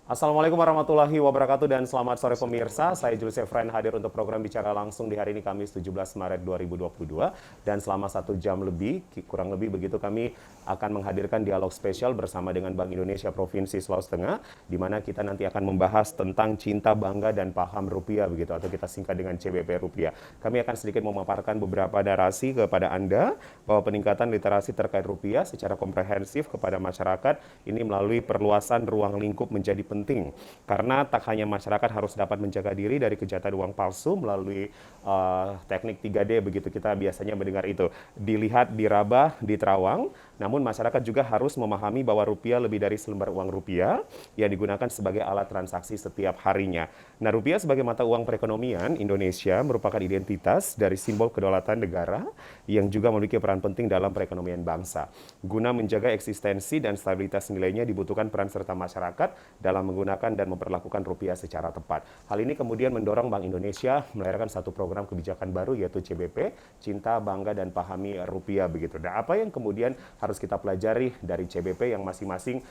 Assalamualaikum warahmatullahi wabarakatuh dan selamat sore pemirsa. Saya Julius Efrain hadir untuk program Bicara Langsung di hari ini Kamis 17 Maret 2022. Dan selama 1 jam lebih, kurang lebih begitu kami akan menghadirkan dialog spesial bersama dengan Bank Indonesia Provinsi Sulawesi Tengah, di mana kita nanti akan membahas tentang cinta, bangga, dan paham rupiah begitu, atau kita singkat dengan CBP rupiah. Kami akan sedikit memaparkan beberapa narasi kepada Anda bahwa peningkatan literasi terkait rupiah secara komprehensif kepada masyarakat ini melalui perluasan ruang lingkup menjadi penting, karena tak hanya masyarakat harus dapat menjaga diri dari kejahatan uang palsu melalui teknik 3D begitu, kita biasanya mendengar itu dilihat, diraba, diterawang, namun masyarakat juga harus memahami bahwa rupiah lebih dari selembar uang rupiah yang digunakan sebagai alat transaksi setiap harinya. Nah, rupiah sebagai mata uang perekonomian Indonesia merupakan identitas dari simbol kedaulatan negara yang juga memiliki peran penting dalam perekonomian bangsa. Guna menjaga eksistensi dan stabilitas nilainya dibutuhkan peran serta masyarakat dalam menggunakan dan memperlakukan rupiah secara tepat. Hal ini kemudian mendorong Bank Indonesia melahirkan satu program kebijakan baru, yaitu CBP, Cinta, Bangga, dan Pahami Rupiah begitu. Nah, apa yang kemudian harus kita pelajari dari CBP yang masing-masing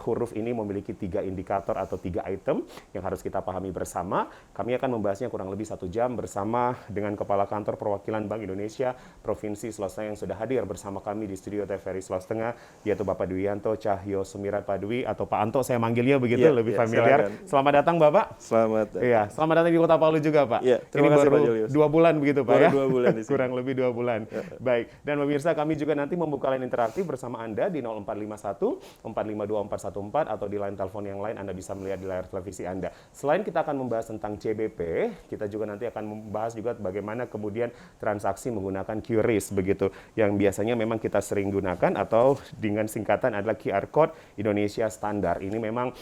huruf ini memiliki 3 indikator atau 3 item yang harus kita pahami bersama. Kami akan membahasnya kurang lebih 1 jam bersama dengan Kepala Kantor Perwakilan Bank Indonesia Provinsi Sulawesi Tengah yang sudah hadir bersama kami di studio TVRI Sulawesi Tengah, yaitu Bapak Dwianto Cahyo Sumirat Pak Dwi, atau Pak Anto saya manggilnya begitu, lebih familiar. Silakan. Selamat datang Bapak. Selamat. Iya, selamat datang di Kota Palu juga Pak. Iya, terima ini kasih, baru Pak Julius. 2 bulan begitu Pak Baru ya. 2 bulan di sini. Kurang lebih 2 bulan. Baik, dan pemirsa kami juga nanti membuka line interaktif bersama Anda di 0451 452 414 atau di line telepon yang lain Anda bisa melihat di layar televisi Anda. Selain kita akan membahas tentang CBP, kita juga nanti akan membahas juga bagaimana kemudian transaksi menggunakan QRIS begitu, yang biasanya memang kita sering gunakan atau dengan singkatan adalah QR Code Indonesia Standar. Ini memang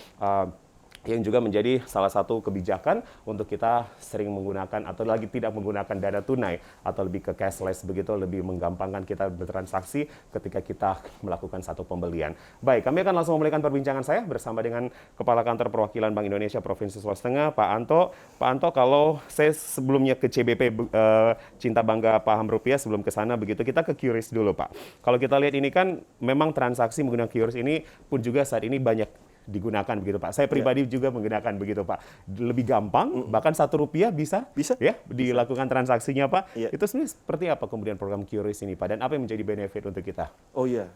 yang juga menjadi salah satu kebijakan untuk kita sering menggunakan atau lagi tidak menggunakan dana tunai atau lebih ke cashless begitu, lebih menggampangkan kita bertransaksi ketika kita melakukan satu pembelian. Baik, kami akan langsung memulaikan perbincangan saya bersama dengan Kepala Kantor Perwakilan Bank Indonesia Provinsi Sulawesi Tengah, Pak Anto. Pak Anto, kalau saya sebelumnya ke CBP Cinta Bangga Paham Rupiah, sebelum ke sana begitu, kita ke QRIS dulu Pak. Kalau kita lihat ini kan memang transaksi menggunakan QRIS ini pun juga saat ini banyak digunakan begitu Pak. Saya pribadi juga menggunakan begitu Pak. Lebih gampang, bahkan Rp1 bisa ya dilakukan transaksinya Pak. Itu sebenarnya seperti apa kemudian program QRIS ini Pak, dan apa yang menjadi benefit untuk kita? Oh iya,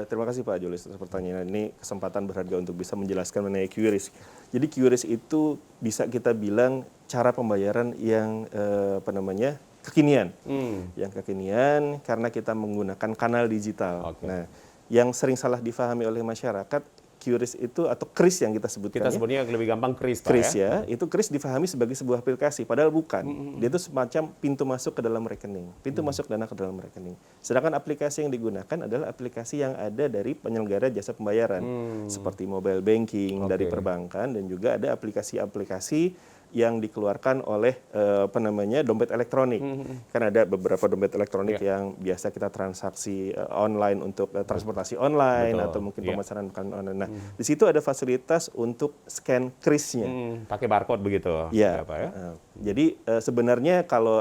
terima kasih Pak Julius atas pertanyaan ini, kesempatan berharga untuk bisa menjelaskan mengenai QRIS. Jadi QRIS itu bisa kita bilang cara pembayaran yang kekinian. Yang kekinian karena kita menggunakan kanal digital. Nah, yang sering salah difahami oleh masyarakat, QRIS itu atau KRIS yang kita sebutkan. Kita sebutnya lebih gampang KRIS Pak KRIS ya, itu KRIS difahami sebagai sebuah aplikasi, padahal bukan. Dia itu semacam pintu masuk ke dalam rekening, pintu masuk dana ke dalam rekening. Sedangkan aplikasi yang digunakan adalah aplikasi yang ada dari penyelenggara jasa pembayaran, seperti mobile banking dari perbankan, dan juga ada aplikasi-aplikasi yang dikeluarkan oleh dompet elektronik. Kan ada beberapa dompet elektronik yang biasa kita transaksi online untuk transportasi online atau mungkin pemesanan makanan online. Nah, di situ ada fasilitas untuk scan KRIS-nya. Pakai barcode begitu. Ya. Jadi sebenarnya kalau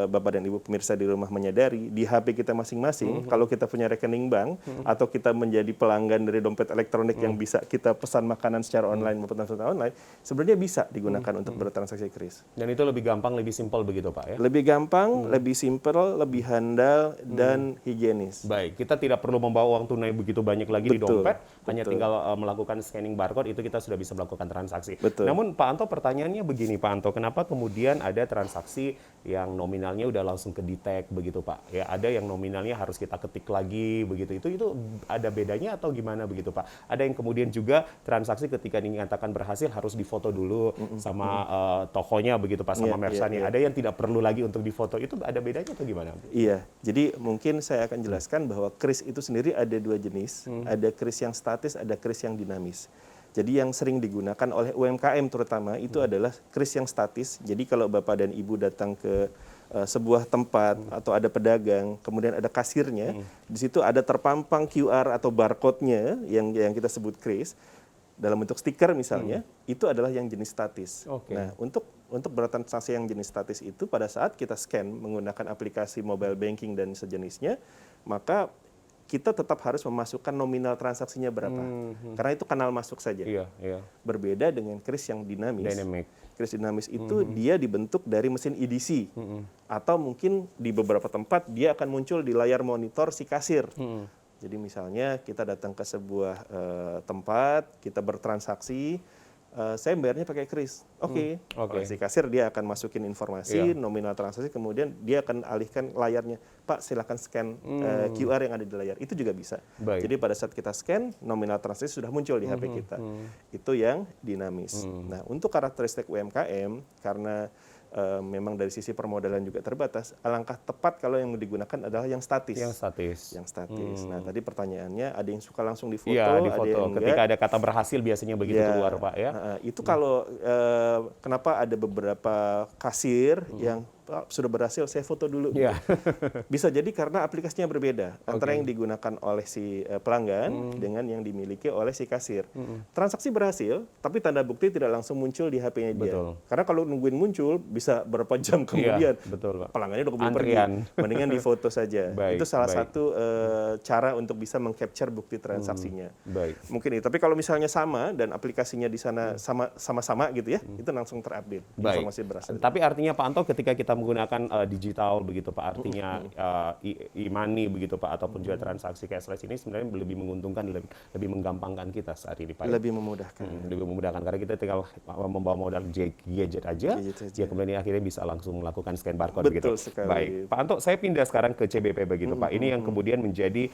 Bapak dan Ibu pemirsa di rumah menyadari, di HP kita masing-masing, kalau kita punya rekening bank atau kita menjadi pelanggan dari dompet elektronik yang bisa kita pesan makanan secara online maupun transaksi online, sebenarnya bisa digunakan untuk bertransaksi KRIS. Dan itu lebih gampang, lebih simpel begitu Pak ya? Lebih gampang, lebih simpel, lebih handal, dan higienis. Baik, kita tidak perlu membawa uang tunai begitu banyak lagi di dompet, hanya tinggal melakukan scanning barcode, itu kita sudah bisa melakukan transaksi. Namun Pak Anto, pertanyaannya begini Pak Anto, kenapa kemudian ada transaksi yang nominalnya udah langsung ke detect begitu Pak? Ya, ada yang nominalnya harus kita ketik lagi begitu. Itu ada bedanya atau gimana begitu Pak? Ada yang kemudian juga transaksi ketika dinyatakan berhasil harus difoto dulu sama tokonya begitu Pak, sama merchantnya. Ada yang tidak perlu lagi untuk difoto, itu ada bedanya atau gimana? Iya, jadi mungkin saya akan jelaskan bahwa KRIS itu sendiri ada 2 jenis. Ada KRIS yang statis, ada KRIS yang dinamis. Jadi yang sering digunakan oleh UMKM terutama itu adalah KRIS yang statis. Jadi kalau Bapak dan Ibu datang ke sebuah tempat atau ada pedagang, kemudian ada kasirnya, di situ ada terpampang QR atau barcode-nya yang kita sebut KRIS dalam bentuk stiker misalnya, itu adalah yang jenis statis. Nah, untuk bertransaksi yang jenis statis itu pada saat kita scan menggunakan aplikasi mobile banking dan sejenisnya, maka kita tetap harus memasukkan nominal transaksinya berapa. Karena itu kanal masuk saja. Iya, iya. Berbeda dengan kris yang dinamis. Dynamic. Kris dinamis itu dia dibentuk dari mesin EDC. Atau mungkin di beberapa tempat dia akan muncul di layar monitor si kasir. Jadi misalnya kita datang ke sebuah tempat, kita bertransaksi, saya bayarnya pakai kris. Oke. Oleh si kasir dia akan masukin informasi, nominal transaksi, kemudian dia akan alihkan layarnya. Pak, silakan scan QR yang ada di layar. Itu juga bisa. Baik. Jadi pada saat kita scan, nominal transaksi sudah muncul di HP kita. Itu yang dinamis. Nah, untuk karakteristik UMKM, karena memang dari sisi permodalan juga terbatas, alangkah tepat kalau yang digunakan adalah yang statis. Yang statis. Yang statis. Nah, tadi pertanyaannya ada yang suka langsung difoto, Iya, di ada foto. yang Ketika enggak. ada kata berhasil biasanya begitu keluar, Pak ya. Itu kalau kenapa ada beberapa kasir yang "Pak, sudah berhasil, saya foto dulu." Iya. Bisa jadi karena aplikasinya berbeda antara yang digunakan oleh si pelanggan dengan yang dimiliki oleh si kasir. Transaksi berhasil, tapi tanda bukti tidak langsung muncul di HP-nya dia. Betul. Karena kalau nungguin muncul bisa berapa jam kemudian. Iya, betul, Pak. Pelanggannya udah keburu pergi. Antrian. Mendingan difoto saja. Baik, Itu salah baik. satu cara untuk bisa meng-capture bukti transaksinya. Baik. Mungkin itu. Tapi kalau misalnya sama dan aplikasinya di sana sama-sama gitu ya, itu langsung terupdate Baik. informasi berhasil. Tapi artinya Pak Anto ketika kita menggunakan digital begitu Pak, artinya e-money begitu Pak, ataupun juga transaksi cashless ini sebenarnya lebih menguntungkan, lebih menggampangkan kita saat ini Pak. Lebih memudahkan. Lebih memudahkan karena kita tinggal membawa modal gadget aja, ya kemudian akhirnya bisa langsung melakukan scan barcode begitu. Betul sekali. Baik, Pak Anto, saya pindah sekarang ke CBP begitu Pak. Ini yang kemudian menjadi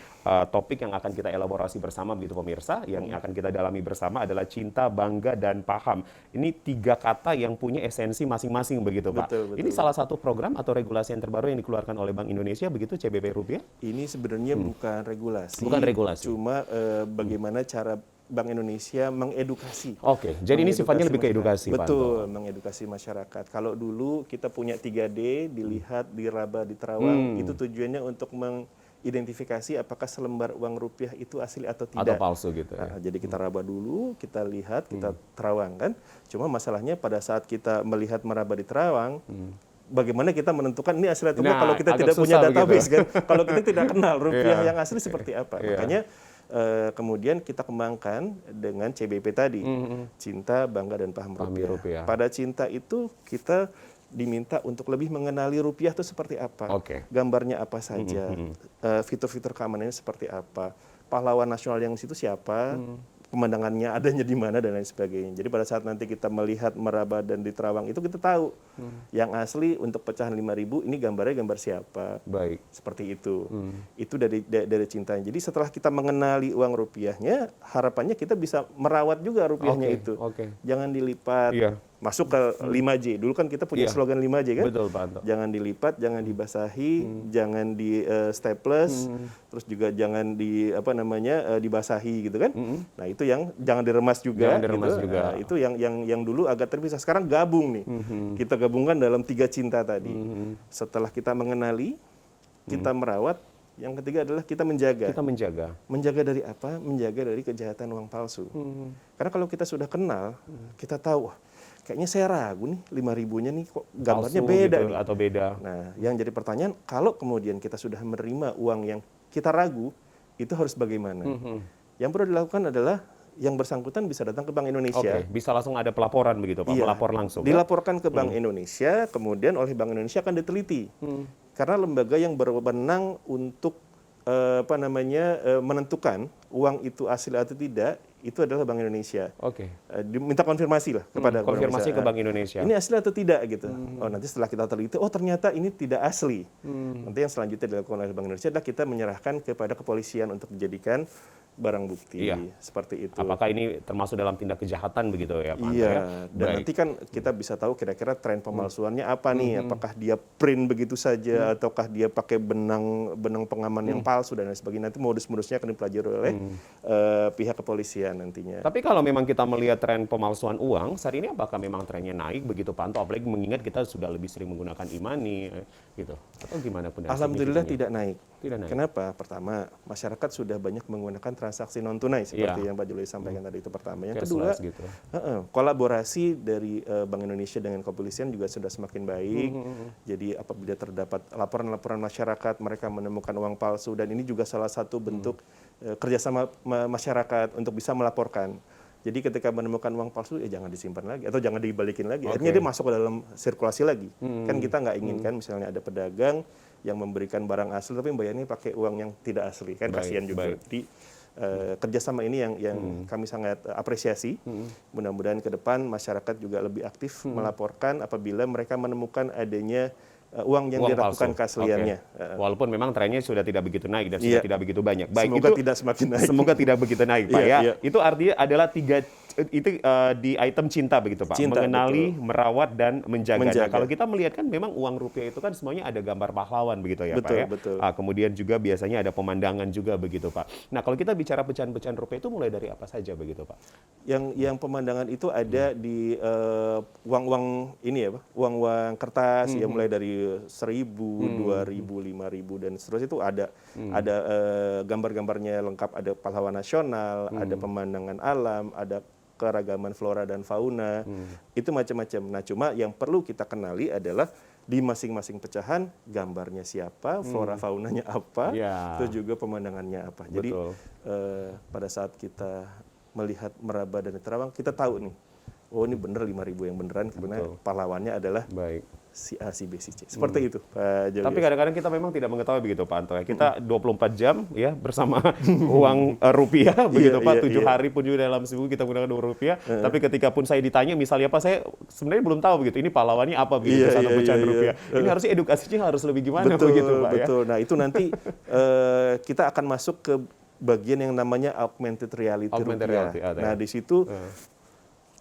topik yang akan kita elaborasi bersama begitu pemirsa, yang akan kita dalami bersama adalah cinta, bangga, dan paham. Ini 3 kata yang punya esensi masing-masing begitu Pak. Betul, betul. Ini salah satu program atau regulasi yang terbaru yang dikeluarkan oleh Bank Indonesia begitu, CBP Rupiah? Ini sebenarnya bukan regulasi. Bukan regulasi. Cuma bagaimana cara Bank Indonesia mengedukasi. Oke, jadi ini sifatnya lebih ke edukasi, Pak Anto. Betul, mengedukasi masyarakat. Kalau dulu kita punya 3D, dilihat, diraba, diterawang, itu tujuannya untuk mengidentifikasi apakah selembar uang rupiah itu asli atau Atau tidak. palsu gitu ya. Nah, jadi kita raba dulu, kita lihat, kita terawang kan. Cuma masalahnya pada saat kita melihat meraba di terawang, bagaimana kita menentukan ini asli atau enggak Nah, kalau kita agak tidak punya susah database begitu. kan. Kalau kita tidak kenal rupiah Iya. yang asli seperti apa. Iya. Makanya kemudian kita kembangkan dengan CBP tadi. Cinta, bangga, dan paham Pahami rupiah. rupiah. Pada cinta itu kita diminta untuk lebih mengenali rupiah itu seperti apa. Oke. Gambarnya apa saja, fitur-fitur keamanannya seperti apa, pahlawan nasional yang di situ siapa, pemandangannya adanya di mana dan lain sebagainya. Jadi pada saat nanti kita melihat meraba dan di terawang itu kita tahu yang asli untuk pecahan 5.000 ini gambarnya gambar siapa. Baik. Seperti itu. Itu dari cintanya. Jadi setelah kita mengenali uang rupiahnya, harapannya kita bisa merawat juga rupiahnya Oke, itu. oke. Jangan dilipat. Iya. Masuk ke 5J. Dulu kan kita punya Iya. slogan 5J kan? Betul, Pak Anto. Jangan dilipat, jangan dibasahi, jangan di staples, terus juga jangan dibasahi gitu kan. Nah, itu yang jangan diremas juga. Jangan diremas gitu. juga. Nah, itu yang dulu agak terpisah. Sekarang gabung nih. Kita gabungkan dalam 3 cinta tadi. Setelah kita mengenali, kita merawat, yang ketiga adalah kita menjaga. Kita menjaga. Menjaga dari apa? Menjaga dari kejahatan uang palsu. Karena kalau kita sudah kenal, kita tahu, wah, kayaknya saya ragu nih 5.000-nya nih kok gambarnya Palsu beda gitu, nih. atau beda. Nah, yang jadi pertanyaan, kalau kemudian kita sudah menerima uang yang kita ragu, itu harus bagaimana? Yang perlu dilakukan adalah yang bersangkutan bisa datang ke Bank Indonesia. Oke, bisa langsung ada pelaporan begitu Pak, Iya, melapor langsung. Ya? dilaporkan ke Bank Indonesia, kemudian oleh Bank Indonesia akan diteliti. Karena lembaga yang berwenang untuk menentukan uang itu asli atau tidak, itu adalah Bank Indonesia. Oke. Diminta konfirmasi lah kepada Bank Konfirmasi Indonesia. ke Bank Indonesia. Ini asli atau tidak gitu. Oh, nanti setelah kita teliti, oh ternyata ini tidak asli. Nanti yang selanjutnya dilakukan oleh Bank Indonesia adalah kita menyerahkan kepada kepolisian untuk dijadikan barang bukti. Iya. Seperti itu. Apakah ini termasuk dalam tindak kejahatan begitu ya Pak Anto Iya, ya? dan Baik. nanti kan kita bisa tahu kira-kira tren pemalsuannya apa nih? Apakah dia print begitu saja, ataukah dia pakai benang pengaman yang palsu dan lain sebagainya. Nanti modus-modusnya akan dipelajari oleh pihak kepolisian nantinya. Tapi kalau memang kita melihat tren pemalsuan uang, saat ini apakah memang trennya naik begitu Pak Anto? Apalagi mengingat kita sudah lebih sering menggunakan e-money gitu. Atau gimana pun? Alhamdulillah tidak naik. Tidak naik. Kenapa? Pertama, masyarakat sudah banyak menggunakan transaksi non tunai seperti yang Pak Julius sampaikan tadi, itu pertama. Yang kedua, Cashless gitu. kolaborasi dari Bank Indonesia dengan kepolisian juga sudah semakin baik. Jadi apabila terdapat laporan-laporan masyarakat mereka menemukan uang palsu, dan ini juga salah satu bentuk kerjasama masyarakat untuk bisa melaporkan. Jadi ketika menemukan uang palsu, ya jangan disimpan lagi atau jangan dibalikin lagi. Akhirnya dia masuk ke dalam sirkulasi lagi. Kan kita nggak inginkan misalnya ada pedagang yang memberikan barang asli tapi bayarnya pakai uang yang tidak asli, kan kasihan juga. Jadi kerjasama ini yang kami sangat apresiasi. Mudah-mudahan ke depan masyarakat juga lebih aktif melaporkan apabila mereka menemukan adanya uang yang diragukan keasliannya. Walaupun memang trennya sudah tidak begitu naik dan sudah tidak begitu banyak. Baik, semoga itu tidak semakin naik. Semoga tidak begitu naik, Pak ya. Itu artinya adalah itu di item cinta begitu Pak, Cinta, mengenali, merawat dan menjaga. Nah, kalau kita melihat kan memang uang rupiah itu kan semuanya ada gambar pahlawan begitu ya Pak ya. Betul. Kemudian juga biasanya ada pemandangan juga begitu Pak. Nah, kalau kita bicara pecahan-pecahan rupiah itu mulai dari apa saja begitu Pak? Yang pemandangan itu ada di uang-uang ini ya Pak, uang-uang kertas ya, mulai dari 1.000, 2.000, 5.000 dan seterusnya, itu ada gambar-gambarnya lengkap, ada pahlawan nasional, ada pemandangan alam, ada keragaman flora dan fauna, itu macam-macam. Nah, cuma yang perlu kita kenali adalah di masing-masing pecahan gambarnya siapa, flora faunanya apa, itu juga pemandangannya apa. Jadi pada saat kita melihat meraba dan terawang, kita tahu nih, oh ini bener 5.000 yang beneran karena pahlawannya adalah si A, si B, si C. Seperti itu, Pak Julius. Tapi kadang-kadang kita memang tidak mengetahui begitu, Pak Anto. Kita 24 jam ya bersama uang rupiah, begitu Pak. 7 hari pun juga dalam seminggu kita menggunakan uang rupiah. Tapi ketika pun saya ditanya, misalnya Pak, saya sebenarnya belum tahu begitu. Ini pahlawannya apa begitu, satu pecahan rupiah. Ini harusnya edukasinya harus lebih gimana begitu, Pak ya. Betul. Nah, itu nanti kita akan masuk ke bagian yang namanya augmented reality rupiah. Nah, di situ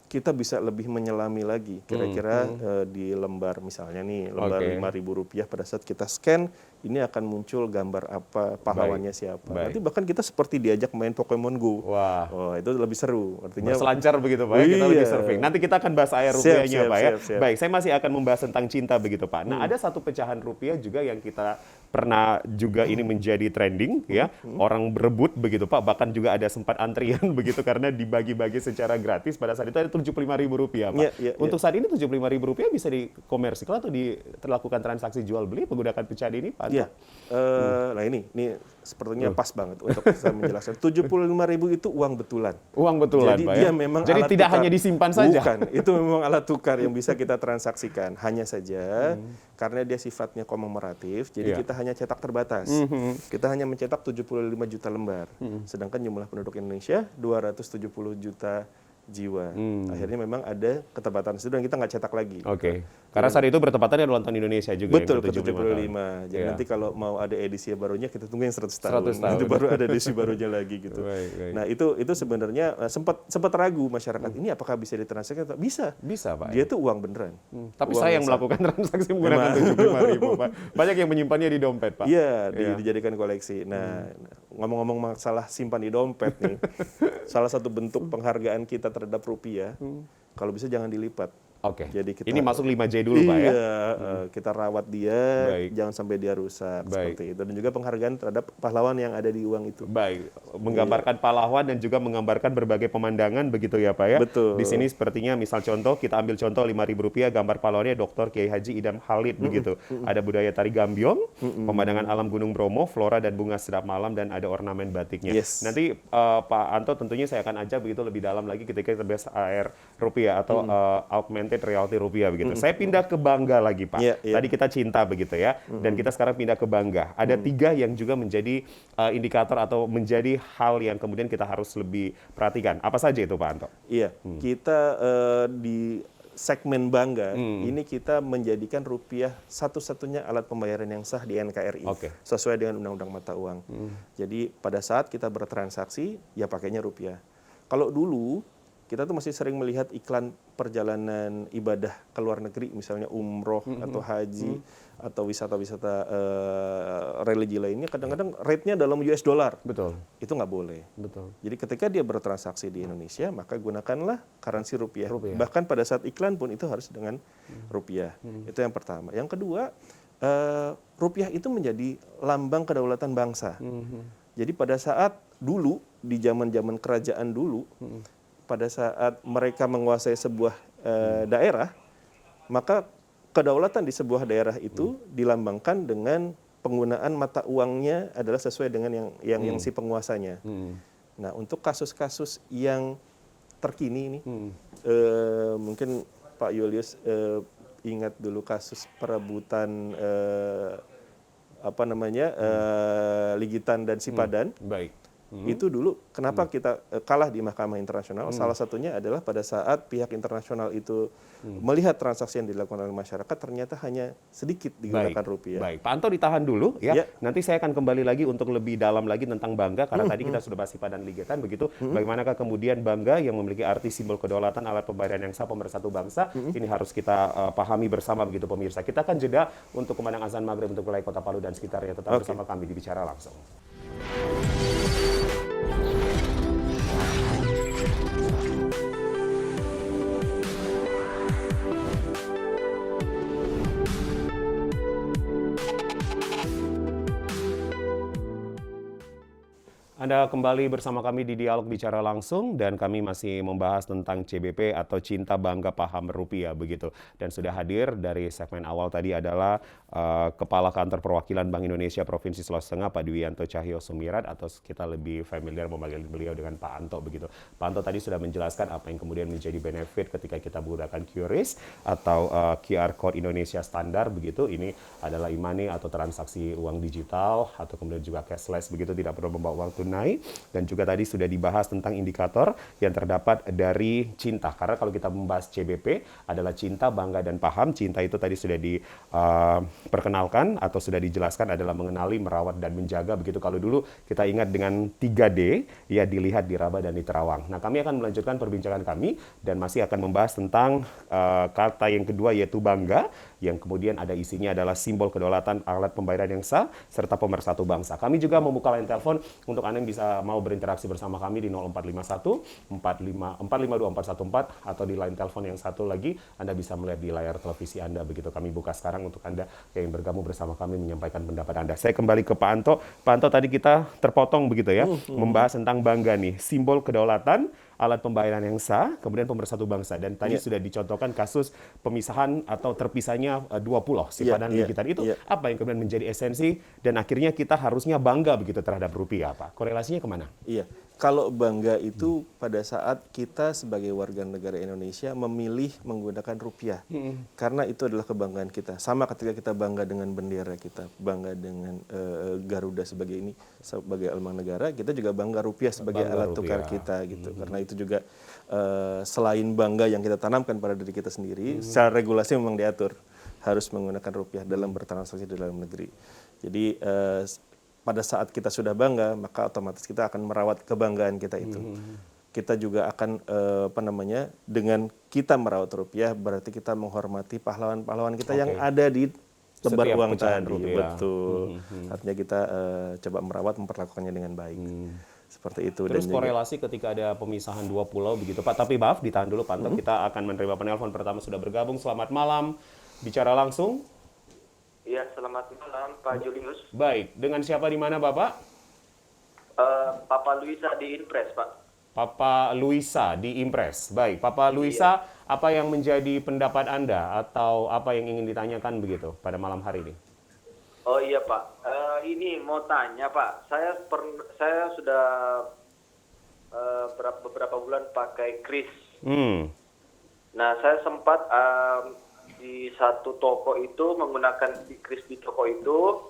kita bisa lebih menyelami lagi kira-kira di lembar misalnya nih, lembar 5.000 rupiah, pada saat kita scan ini akan muncul gambar apa, pahlawannya siapa. Nanti bahkan kita seperti diajak main Pokemon Go. Wah, itu lebih seru. Artinya selancar begitu Pak, kita lebih surfing. Nanti kita akan bahas air rupiahnya Pak ya. Baik, saya masih akan membahas tentang cinta begitu Pak. Nah, ada satu pecahan rupiah juga yang kita pernah juga ini menjadi trending ya. Orang berebut begitu Pak, bahkan juga ada sempat antrian begitu karena dibagi-bagi secara gratis. Pada saat itu ada 75.000 rupiah Pak. Untuk saat ini 75.000 rupiah bisa dikomersikan atau dilakukan transaksi jual beli menggunakan pecahan ini Pak? Iya. Nah ini sepertinya pas banget untuk saya menjelaskan. 75.000 itu uang betulan. Uang betulan, jadi Pak dia ya? memang jadi alat tidak tukar. hanya disimpan saja. Bukan, itu memang alat tukar yang bisa kita transaksikan. Hanya saja karena dia sifatnya kommemoratif, jadi kita hanya cetak terbatas. Kita hanya mencetak 75 juta lembar. Sedangkan jumlah penduduk Indonesia 270 juta jiwa. Akhirnya memang ada keterbatasan itu dan kita nggak cetak lagi. Karena saat itu bertepatan dengan ulang tahun Indonesia juga. Betul, ke 75. Jadi nanti kalau mau ada edisi barunya kita tunggu yang 100 tahun. Nanti baru ada edisi barunya lagi gitu. Nah, itu sebenarnya sempat ragu masyarakat, ini apakah bisa ditransaksikan? Bisa. Bisa, Pak. Dia itu uang beneran. Tapi saya yang melakukan transaksi menggunakan 75.000, Pak. Banyak yang menyimpannya di dompet, Pak. Iya, dijadikan koleksi. Nah, ngomong-ngomong masalah simpan di dompet nih. Salah satu bentuk penghargaan kita terhadap rupiah, kalau bisa jangan dilipat. Jadi kita, ini masuk 5J dulu Pak ya? Kita rawat dia, jangan sampai dia rusak, seperti itu. Dan juga penghargaan terhadap pahlawan yang ada di uang itu. Menggambarkan pahlawan dan juga menggambarkan berbagai pemandangan begitu ya Pak ya? Betul. Di sini sepertinya misal contoh, kita ambil contoh 5.000 rupiah, gambar pahlawannya Dr. Kiai Haji Idam Khalid begitu. Ada budaya tari gambyong, pemandangan alam Gunung Bromo, flora dan bunga sedap malam, dan ada ornamen batiknya. Nanti Pak Anto tentunya saya akan ajak begitu lebih dalam lagi ketika kita bahas AR rupiah atau augmented reality rupiah begitu. Saya pindah ke Bangga lagi Pak. Tadi kita cinta begitu ya, dan kita sekarang pindah ke Bangga. Ada 3 yang juga menjadi indikator atau menjadi hal yang kemudian kita harus lebih perhatikan. Apa saja itu Pak Anto? Iya, kita di segmen Bangga ini kita menjadikan rupiah satu-satunya alat pembayaran yang sah di NKRI sesuai dengan Undang-Undang Mata Uang. Jadi pada saat kita bertransaksi ya pakainya rupiah. Kalau dulu kita tuh masih sering melihat iklan perjalanan ibadah ke luar negeri, misalnya umroh atau haji atau wisata-wisata religi lainnya, kadang-kadang rate-nya dalam US dollar. Itu nggak boleh. Jadi ketika dia bertransaksi di Indonesia, maka gunakanlah currency rupiah. Bahkan pada saat iklan pun itu harus dengan rupiah. Itu yang pertama. Yang kedua, rupiah itu menjadi lambang kedaulatan bangsa. Jadi pada saat dulu di zaman-zaman kerajaan dulu, pada saat mereka menguasai sebuah daerah, maka kedaulatan di sebuah daerah itu dilambangkan dengan penggunaan mata uangnya adalah sesuai dengan yang si penguasanya. Nah, untuk kasus-kasus yang terkini ini, mungkin Pak Julius ingat dulu kasus perebutan Ligitan dan Sipadan. Baik. Itu dulu kenapa kita kalah di Mahkamah Internasional? Salah satunya adalah pada saat pihak internasional itu melihat transaksi yang dilakukan oleh masyarakat ternyata hanya sedikit digunakan rupiah. Baik, Pak Anto ditahan dulu ya. Ya. Nanti saya akan kembali lagi untuk lebih dalam lagi tentang bangga karena tadi kita sudah bahas Sipadan Ligitan begitu. Bagaimanakah kemudian bangga yang memiliki arti simbol kedaulatan alat pembayaran yang sah pemersatu bangsa ini harus kita pahami bersama begitu pemirsa. Kita akan jeda untuk kumandang azan maghrib untuk wilayah Kota Palu dan sekitarnya. Tetap bersama kami di Bicara Langsung. Anda kembali bersama kami di Dialog Bicara Langsung dan kami masih membahas tentang CBP atau Cinta Bangga Paham Rupiah begitu. Dan sudah hadir dari segmen awal tadi adalah Kepala Kantor Perwakilan Bank Indonesia Provinsi Sulawesi Tengah Pak Dwianto Cahyo Sumirat atau kita lebih familiar memanggil beliau dengan Pak Anto begitu. Pak Anto tadi sudah menjelaskan apa yang kemudian menjadi benefit ketika kita menggunakan QRIS atau QR Code Indonesia Standar begitu. Ini adalah e-money atau transaksi uang digital atau kemudian juga cashless begitu, tidak perlu membawa uang tunai. Dan juga tadi sudah dibahas tentang indikator yang terdapat dari cinta. Karena kalau kita membahas CBP adalah cinta, bangga, dan paham. Cinta itu tadi sudah diperkenalkan atau sudah dijelaskan adalah mengenali, merawat, dan menjaga. Begitu kalau dulu kita ingat dengan 3D, ya dilihat, diraba, dan diterawang. Nah, kami akan melanjutkan perbincangan kami dan masih akan membahas tentang kata yang kedua yaitu bangga, yang kemudian ada isinya adalah simbol kedaulatan alat pembayaran yang sah, serta pemersatu bangsa. Kami juga membuka line telepon untuk Anda yang bisa mau berinteraksi bersama kami di 0451 452 414 atau di line telepon yang satu lagi Anda bisa melihat di layar televisi Anda. Begitu kami buka sekarang untuk Anda yang bergabung bersama kami menyampaikan pendapat Anda. Saya kembali ke Pak Anto. Pak Anto, tadi kita terpotong begitu ya, membahas tentang bangga nih, simbol kedaulatan alat pembayaran yang sah, kemudian pemersatu bangsa. Dan tadi sudah dicontohkan kasus pemisahan atau terpisahnya dua pulau, Sipadan dan Ligitan. Itu apa yang kemudian menjadi esensi dan akhirnya kita harusnya bangga begitu terhadap rupiah, Pak? Korelasinya kemana? Iya, kalau bangga itu pada saat kita sebagai warga negara Indonesia memilih menggunakan rupiah. Karena itu adalah kebanggaan kita. Sama ketika kita bangga dengan bendera kita, bangga dengan Garuda sebagai lambang negara, kita juga bangga rupiah sebagai alat tukar kita gitu. Karena itu juga selain bangga yang kita tanamkan pada diri kita sendiri, secara regulasi memang diatur harus menggunakan rupiah dalam bertransaksi di dalam negeri. Jadi pada saat kita sudah bangga, maka otomatis kita akan merawat kebanggaan kita itu. Kita juga akan dengan kita merawat rupiah, berarti kita menghormati pahlawan-pahlawan kita yang ada di lembar uang tadi. Betul. Artinya kita coba merawat, memperlakukannya dengan baik. Seperti itu. Terus korelasi ketika ada pemisahan dua pulau begitu, Pak. Tapi maaf, ditahan dulu, Pak Anto. Kita akan menerima penelpon pertama sudah bergabung. Selamat malam, Bicara Langsung. Iya, selamat malam Pak Julius. Baik, dengan siapa di mana Bapak? Papa Luisa di Impres, Pak. Papa Luisa di Impres. Baik, Papa Luisa, apa yang menjadi pendapat Anda atau apa yang ingin ditanyakan begitu pada malam hari ini? Oh iya Pak, ini mau tanya Pak, saya sudah beberapa bulan pakai kris. Nah, saya sempat di satu toko itu menggunakan kris di toko itu,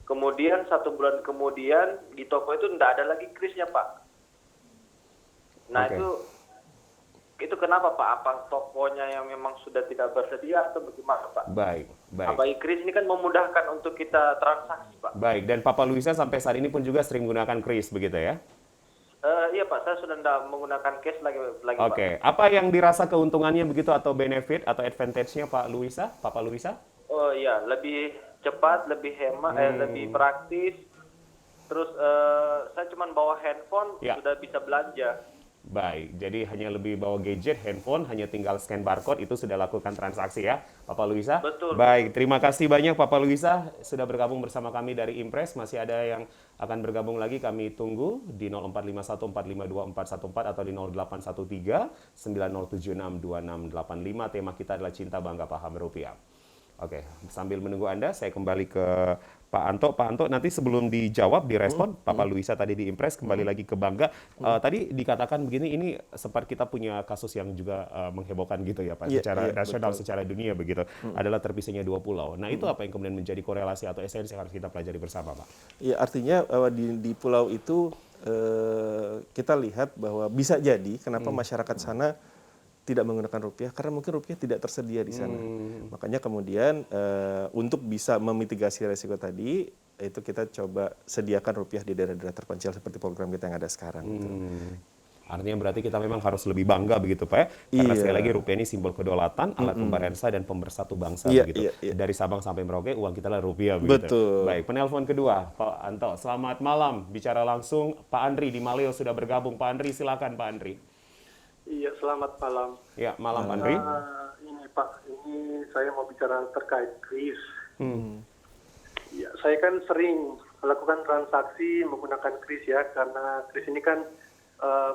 kemudian 1 bulan kemudian di toko itu tidak ada lagi krisnya Pak. Nah itu kenapa Pak? Apa tokonya yang memang sudah tidak bersedia atau bagaimana Pak? Baik. Apa kris ini kan memudahkan untuk kita transaksi Pak? Baik, dan Papa Luisa sampai saat ini pun juga sering menggunakan kris begitu ya? Iya Pak, saya sudah tidak menggunakan cash lagi Oke. Pak. Apa yang dirasa keuntungannya begitu atau benefit atau advantage-nya Papa Luisa? Oh iya, lebih cepat, lebih hemat, lebih praktis. Terus saya cuma bawa handphone sudah bisa belanja. Baik, jadi hanya lebih bawa gadget, handphone, hanya tinggal scan barcode, itu sudah lakukan transaksi ya, Papa Luisa? Betul. Baik, terima kasih banyak Papa Luisa sudah bergabung bersama kami dari Impres. Masih ada yang akan bergabung lagi, kami tunggu di 0451 452 414 atau di 0813 9076 2685. Tema kita adalah cinta bangga paham rupiah. Oke, sambil menunggu Anda, saya kembali ke Pak Anto. Pak Anto, nanti sebelum dijawab, direspon, Papa Luisa tadi di Impress, kembali lagi ke Bangga. Tadi dikatakan begini, ini sempat kita punya kasus yang juga menghebohkan gitu ya Pak, secara nasional, secara dunia begitu. Adalah terpisahnya dua pulau. Nah itu apa yang kemudian menjadi korelasi atau esensi yang harus kita pelajari bersama Pak? Ya, artinya di pulau itu kita lihat bahwa bisa jadi kenapa masyarakat sana tidak menggunakan rupiah karena mungkin rupiah tidak tersedia di sana. Makanya kemudian untuk bisa memitigasi resiko tadi itu kita coba sediakan rupiah di daerah-daerah terpencil seperti program kita yang ada sekarang. Gitu. Artinya berarti kita memang harus lebih bangga begitu Pak ya? Karena sekali lagi rupiah ini simbol kedaulatan, alat pembarensa dan pemersatu bangsa begitu. Dari Sabang sampai Merauke uang kita adalah rupiah begitu. Betul. Baik, penelpon kedua Pak Anto. Selamat malam, bicara langsung Pak Andri di Maleo sudah bergabung. Pak Andri silakan Pak Andri. Iya, selamat malam. Ya, malam Pak Andri. Ini Pak, ini saya mau bicara terkait kris. Ya, saya kan sering melakukan transaksi menggunakan kris ya, karena kris ini kan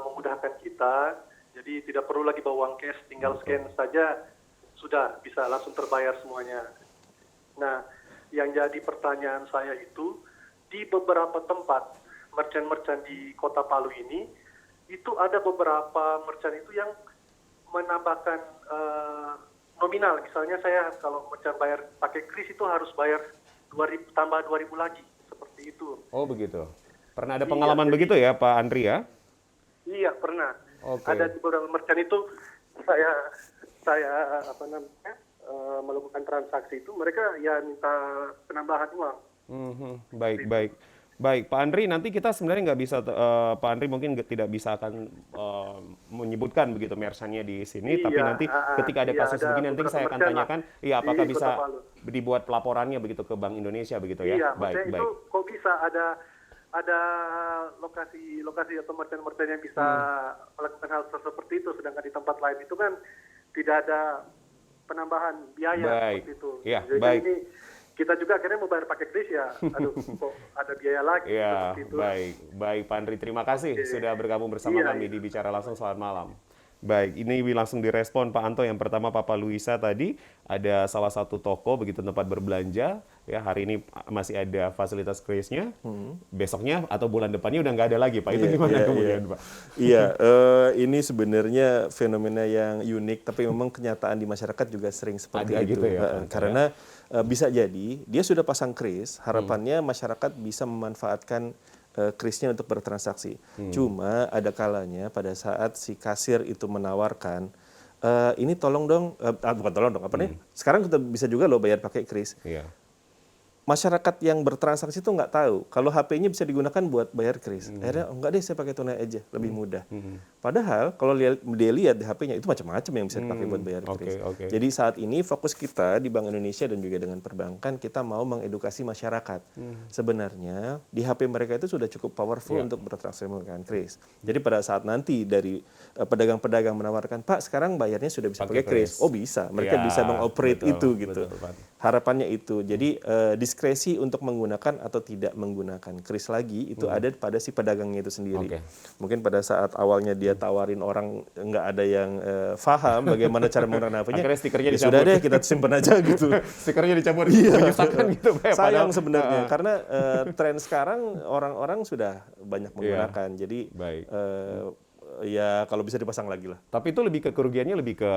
memudahkan kita, jadi tidak perlu lagi bawa uang cash, tinggal scan saja sudah bisa langsung terbayar semuanya. Nah, yang jadi pertanyaan saya itu di beberapa tempat merchant-merchant di Kota Palu ini itu ada beberapa merchant itu yang menambahkan nominal. Misalnya saya kalau merchant bayar pakai kris itu harus bayar 2.000 tambah 2.000 lagi seperti itu. Oh begitu. Pernah ada pengalaman begitu ya Pak Andri ya? Iya pernah. Oke. Ada di beberapa merchant itu saya melakukan transaksi itu mereka ya minta penambahan uang. Baik, Pak Andri, nanti kita sebenarnya nggak bisa, Pak Andri mungkin tidak bisa akan menyebutkan begitu merchant-nya di sini, tapi nanti ketika ada kasus begini nanti saya akan tanyakan, apakah bisa dibuat pelaporannya begitu ke Bank Indonesia begitu ya? Iya, Baik. itu kok bisa ada lokasi atau merchant-merchant yang bisa melakukan hal seperti itu, sedangkan di tempat lain itu kan tidak ada penambahan biaya seperti itu. Iya, jadi baik. ini kita juga akhirnya mau bayar pakai kris ya, aduh kok ada biaya lagi seperti itu. Baik Pak Andri, terima kasih sudah bergabung bersama kami di Bicara Langsung. Selamat malam. Baik, ini langsung direspon Pak Anto. Yang pertama Papa Luisa tadi ada salah satu toko begitu tempat berbelanja ya, hari ini masih ada fasilitas krisnya, besoknya atau bulan depannya udah nggak ada lagi Pak. Itu gimana kemudian Pak? Iya, ini sebenarnya fenomena yang unik, tapi memang kenyataan di masyarakat juga sering seperti ada itu. gitu ya, karena bisa jadi dia sudah pasang kris, harapannya masyarakat bisa memanfaatkan krisnya untuk bertransaksi. Cuma ada kalanya pada saat si kasir itu menawarkan, ini tolong dong, bukan tolong dong, apa nih? Sekarang kita bisa juga loh bayar pakai kris. Iya. Masyarakat yang bertransaksi itu nggak tahu kalau HP-nya bisa digunakan buat bayar kris. Akhirnya enggak deh, saya pakai tunai aja, lebih mudah. Padahal kalau dia lihat di HP-nya itu macam-macam yang bisa dipakai buat bayar kris. Jadi saat ini fokus kita di Bank Indonesia dan juga dengan perbankan, kita mau mengedukasi masyarakat. Sebenarnya di HP mereka itu sudah cukup powerful untuk bertransaksi menggunakan kris. Jadi pada saat nanti dari pedagang-pedagang menawarkan, Pak sekarang bayarnya sudah bisa pakai kris. Oh bisa, mereka bisa mengoperate itu gitu. Harapannya itu. Jadi diskresi untuk menggunakan atau tidak menggunakan kris lagi itu ada pada si pedagangnya itu sendiri. Mungkin pada saat awalnya dia tawarin orang nggak ada yang paham bagaimana cara menggunakan HP-nya. Akhirnya stikernya dicabut. Sudah deh kita simpan aja gitu. Stikernya dicabut. Menyusahkan gitu. Sayang sebenarnya karena tren sekarang orang-orang sudah banyak menggunakan. Jadi ya kalau bisa dipasang lagi lah. Tapi itu lebih ke kerugiannya lebih ke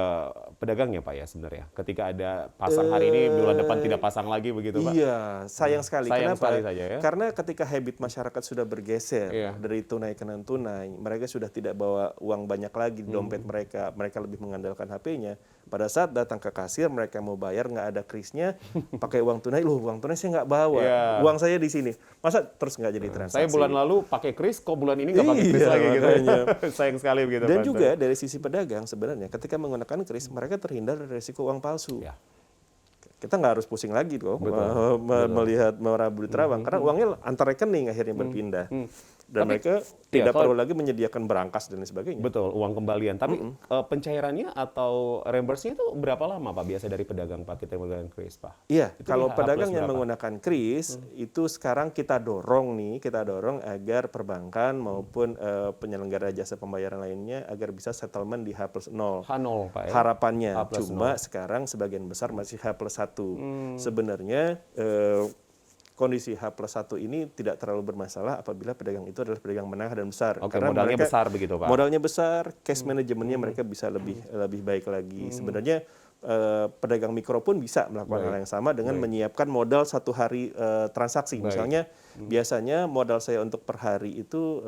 pedagangnya Pak ya sebenarnya. Ketika ada pasang hari ini, bulan depan tidak pasang lagi begitu Pak. Iya, sayang sekali. Sayang Kenapa? sekali saja ya. Karena ketika habit masyarakat sudah bergeser dari tunai ke non tunai, mereka sudah tidak bawa uang banyak lagi di dompet mereka. Mereka lebih mengandalkan HP-nya. Pada saat datang ke kasir, mereka mau bayar nggak ada krisnya, pakai uang tunai. Loh, uang tunai saya nggak bawa. Uang saya di sini. Masa terus nggak jadi transaksi? Saya bulan lalu pakai kris, kok bulan ini nggak pakai kris lagi gitu. Sayang sekali begitu. Dan juga dari sisi pedagang sebenarnya ketika menggunakan kris mereka terhindar dari risiko uang palsu. Kita nggak harus pusing lagi tuh melihat merabut terawang karena uangnya antar rekening akhirnya berpindah. Dan Tapi- mereka iya, tidak kalau- perlu lagi menyediakan berangkas dan lain sebagainya. Betul, uang kembalian. Tapi pencairannya atau reimburse-nya itu berapa lama Pak biasa dari pedagang Pak kita menggunakan kris Pak? Iya, Itu kalau di H pedagang plus yang berapa? menggunakan kris itu sekarang kita dorong agar perbankan maupun penyelenggara jasa pembayaran lainnya agar bisa settlement di H+0. H0 Pak ya? Harapannya, H+0. cuma sekarang sebagian besar masih H+1. Sebenarnya kondisi H+1 ini tidak terlalu bermasalah apabila pedagang itu adalah pedagang menengah dan besar. Oke, Karena modalnya mereka- besar begitu Pak? Modalnya besar, cash manajemennya mereka bisa lebih baik lagi. Sebenarnya pedagang mikro pun bisa melakukan hal yang sama dengan menyiapkan modal 1 hari transaksi. Baik. Misalnya biasanya modal saya untuk per hari itu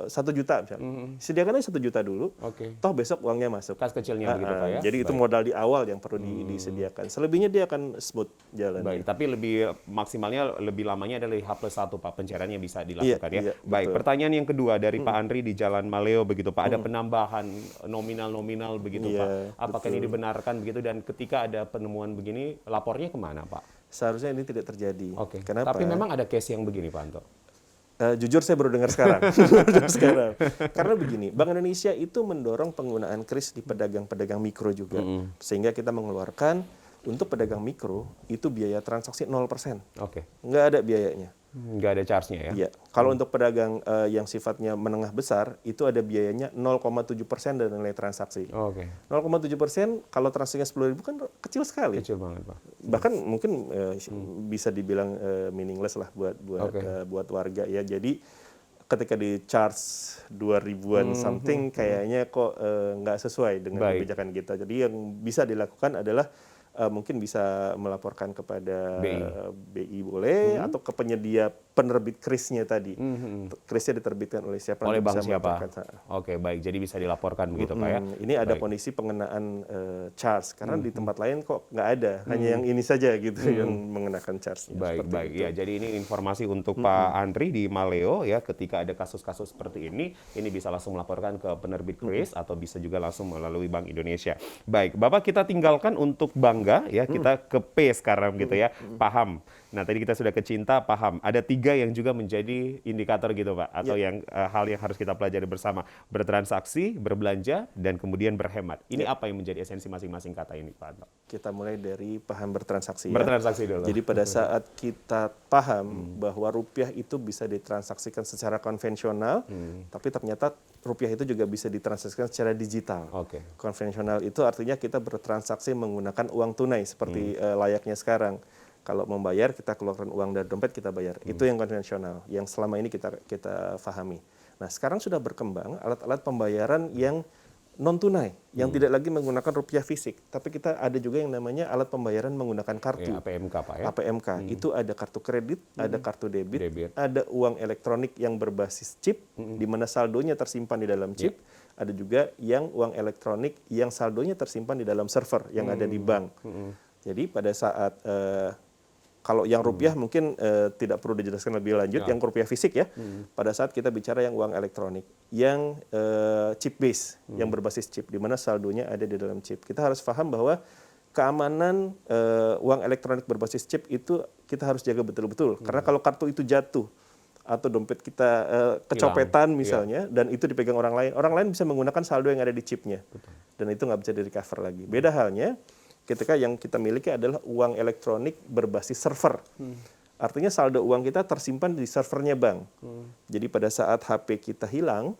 1 juta misalnya. Sediakan aja 1 juta dulu. Oke. Toh besok uangnya masuk. Kas kecilnya begitu Pak ya? Jadi itu modal di awal yang perlu disediakan. Selebihnya dia akan smooth jalan. Baik, tapi lebih maksimalnya lebih lamanya adalah di H+1 Pak, pencairannya bisa dilakukan Iya, ya. Baik, betul. pertanyaan yang kedua dari Pak Andri di Jalan Maleo begitu Pak, ada penambahan nominal-nominal begitu Iya, Pak. Apakah ini dibenarkan begitu dan ketika ada penemuan begini lapornya kemana Pak? Seharusnya ini tidak terjadi. Oke. Kenapa? Tapi memang ada case yang begini Pak Anto. Jujur saya baru dengar sekarang. Karena begini, Bank Indonesia itu mendorong penggunaan kris di pedagang-pedagang mikro juga. Sehingga kita mengeluarkan untuk pedagang mikro itu biaya transaksi 0%. Oke. Nggak ada biayanya. Nggak ada charge-nya ya? Iya. Kalau untuk pedagang yang sifatnya menengah besar itu ada biayanya 0,7% dari nilai transaksi. Oke. 0,7% kalau transaksinya 10.000 kan kecil sekali. Kecil banget Pak. Bahkan mungkin bisa dibilang meaningless lah Oke. buat warga ya. Jadi ketika di charge 2.000-an something kayaknya kok nggak sesuai dengan Baik. kebijakan kita. Jadi yang bisa dilakukan adalah mungkin bisa melaporkan kepada BI boleh atau ke penyedia penerbit krisnya tadi. Krisnya diterbitkan oleh siapa? Oleh nanti bank bisa siapa? melaporkan. Oke, baik. Jadi bisa dilaporkan begitu Pak ya? Ini ada Baik. kondisi pengenaan charge karena di tempat lain kok nggak ada, hanya yang ini saja gitu yang mengenakan charge. Baik, baik. Ya, jadi ini informasi untuk Pak Andri di Maleo ya, ketika ada kasus-kasus seperti ini bisa langsung melaporkan ke penerbit kris atau bisa juga langsung melalui Bank Indonesia. Baik, Bapak kita tinggalkan untuk bangga ya, kita ke P sekarang gitu ya, paham. Nah, tadi kita sudah ke cinta, paham. Ada 3 yang juga menjadi indikator gitu Pak, atau yang hal yang harus kita pelajari bersama. Bertransaksi, berbelanja, dan kemudian berhemat. Ini apa yang menjadi esensi masing-masing kata ini Pak Anto? Kita mulai dari paham bertransaksi. Bertransaksi dulu. Jadi pada saat kita paham bahwa rupiah itu bisa ditransaksikan secara konvensional, tapi ternyata rupiah itu juga bisa ditransaksikan secara digital. Oke. Konvensional itu artinya kita bertransaksi menggunakan uang tunai seperti layaknya sekarang. Kalau membayar kita keluarkan uang dari dompet kita bayar. Itu yang konvensional, yang selama ini kita pahami. Nah, sekarang sudah berkembang alat-alat pembayaran yang non tunai, yang tidak lagi menggunakan rupiah fisik, tapi kita ada juga yang namanya alat pembayaran menggunakan kartu. Ya, APMK Pak ya? APMK itu ada kartu kredit, ada kartu debit, Debit. ada uang elektronik yang berbasis chip, di mana saldonya tersimpan di dalam chip. Ada juga yang uang elektronik yang saldonya tersimpan di dalam server yang ada di bank. Jadi pada saat kalau yang rupiah mungkin tidak perlu dijelaskan lebih lanjut, yang rupiah fisik ya. Pada saat kita bicara yang uang elektronik, yang chip base, yang berbasis chip, di mana saldonya ada di dalam chip. Kita harus paham bahwa keamanan uang elektronik berbasis chip itu kita harus jaga betul-betul. Karena kalau kartu itu jatuh atau dompet kita kecopetan misalnya, dan itu dipegang orang lain bisa menggunakan saldo yang ada di chipnya. Dan itu nggak bisa di-recover lagi. Beda halnya ketika yang kita miliki adalah uang elektronik berbasis server. Artinya saldo uang kita tersimpan di servernya bank. Jadi pada saat HP kita hilang,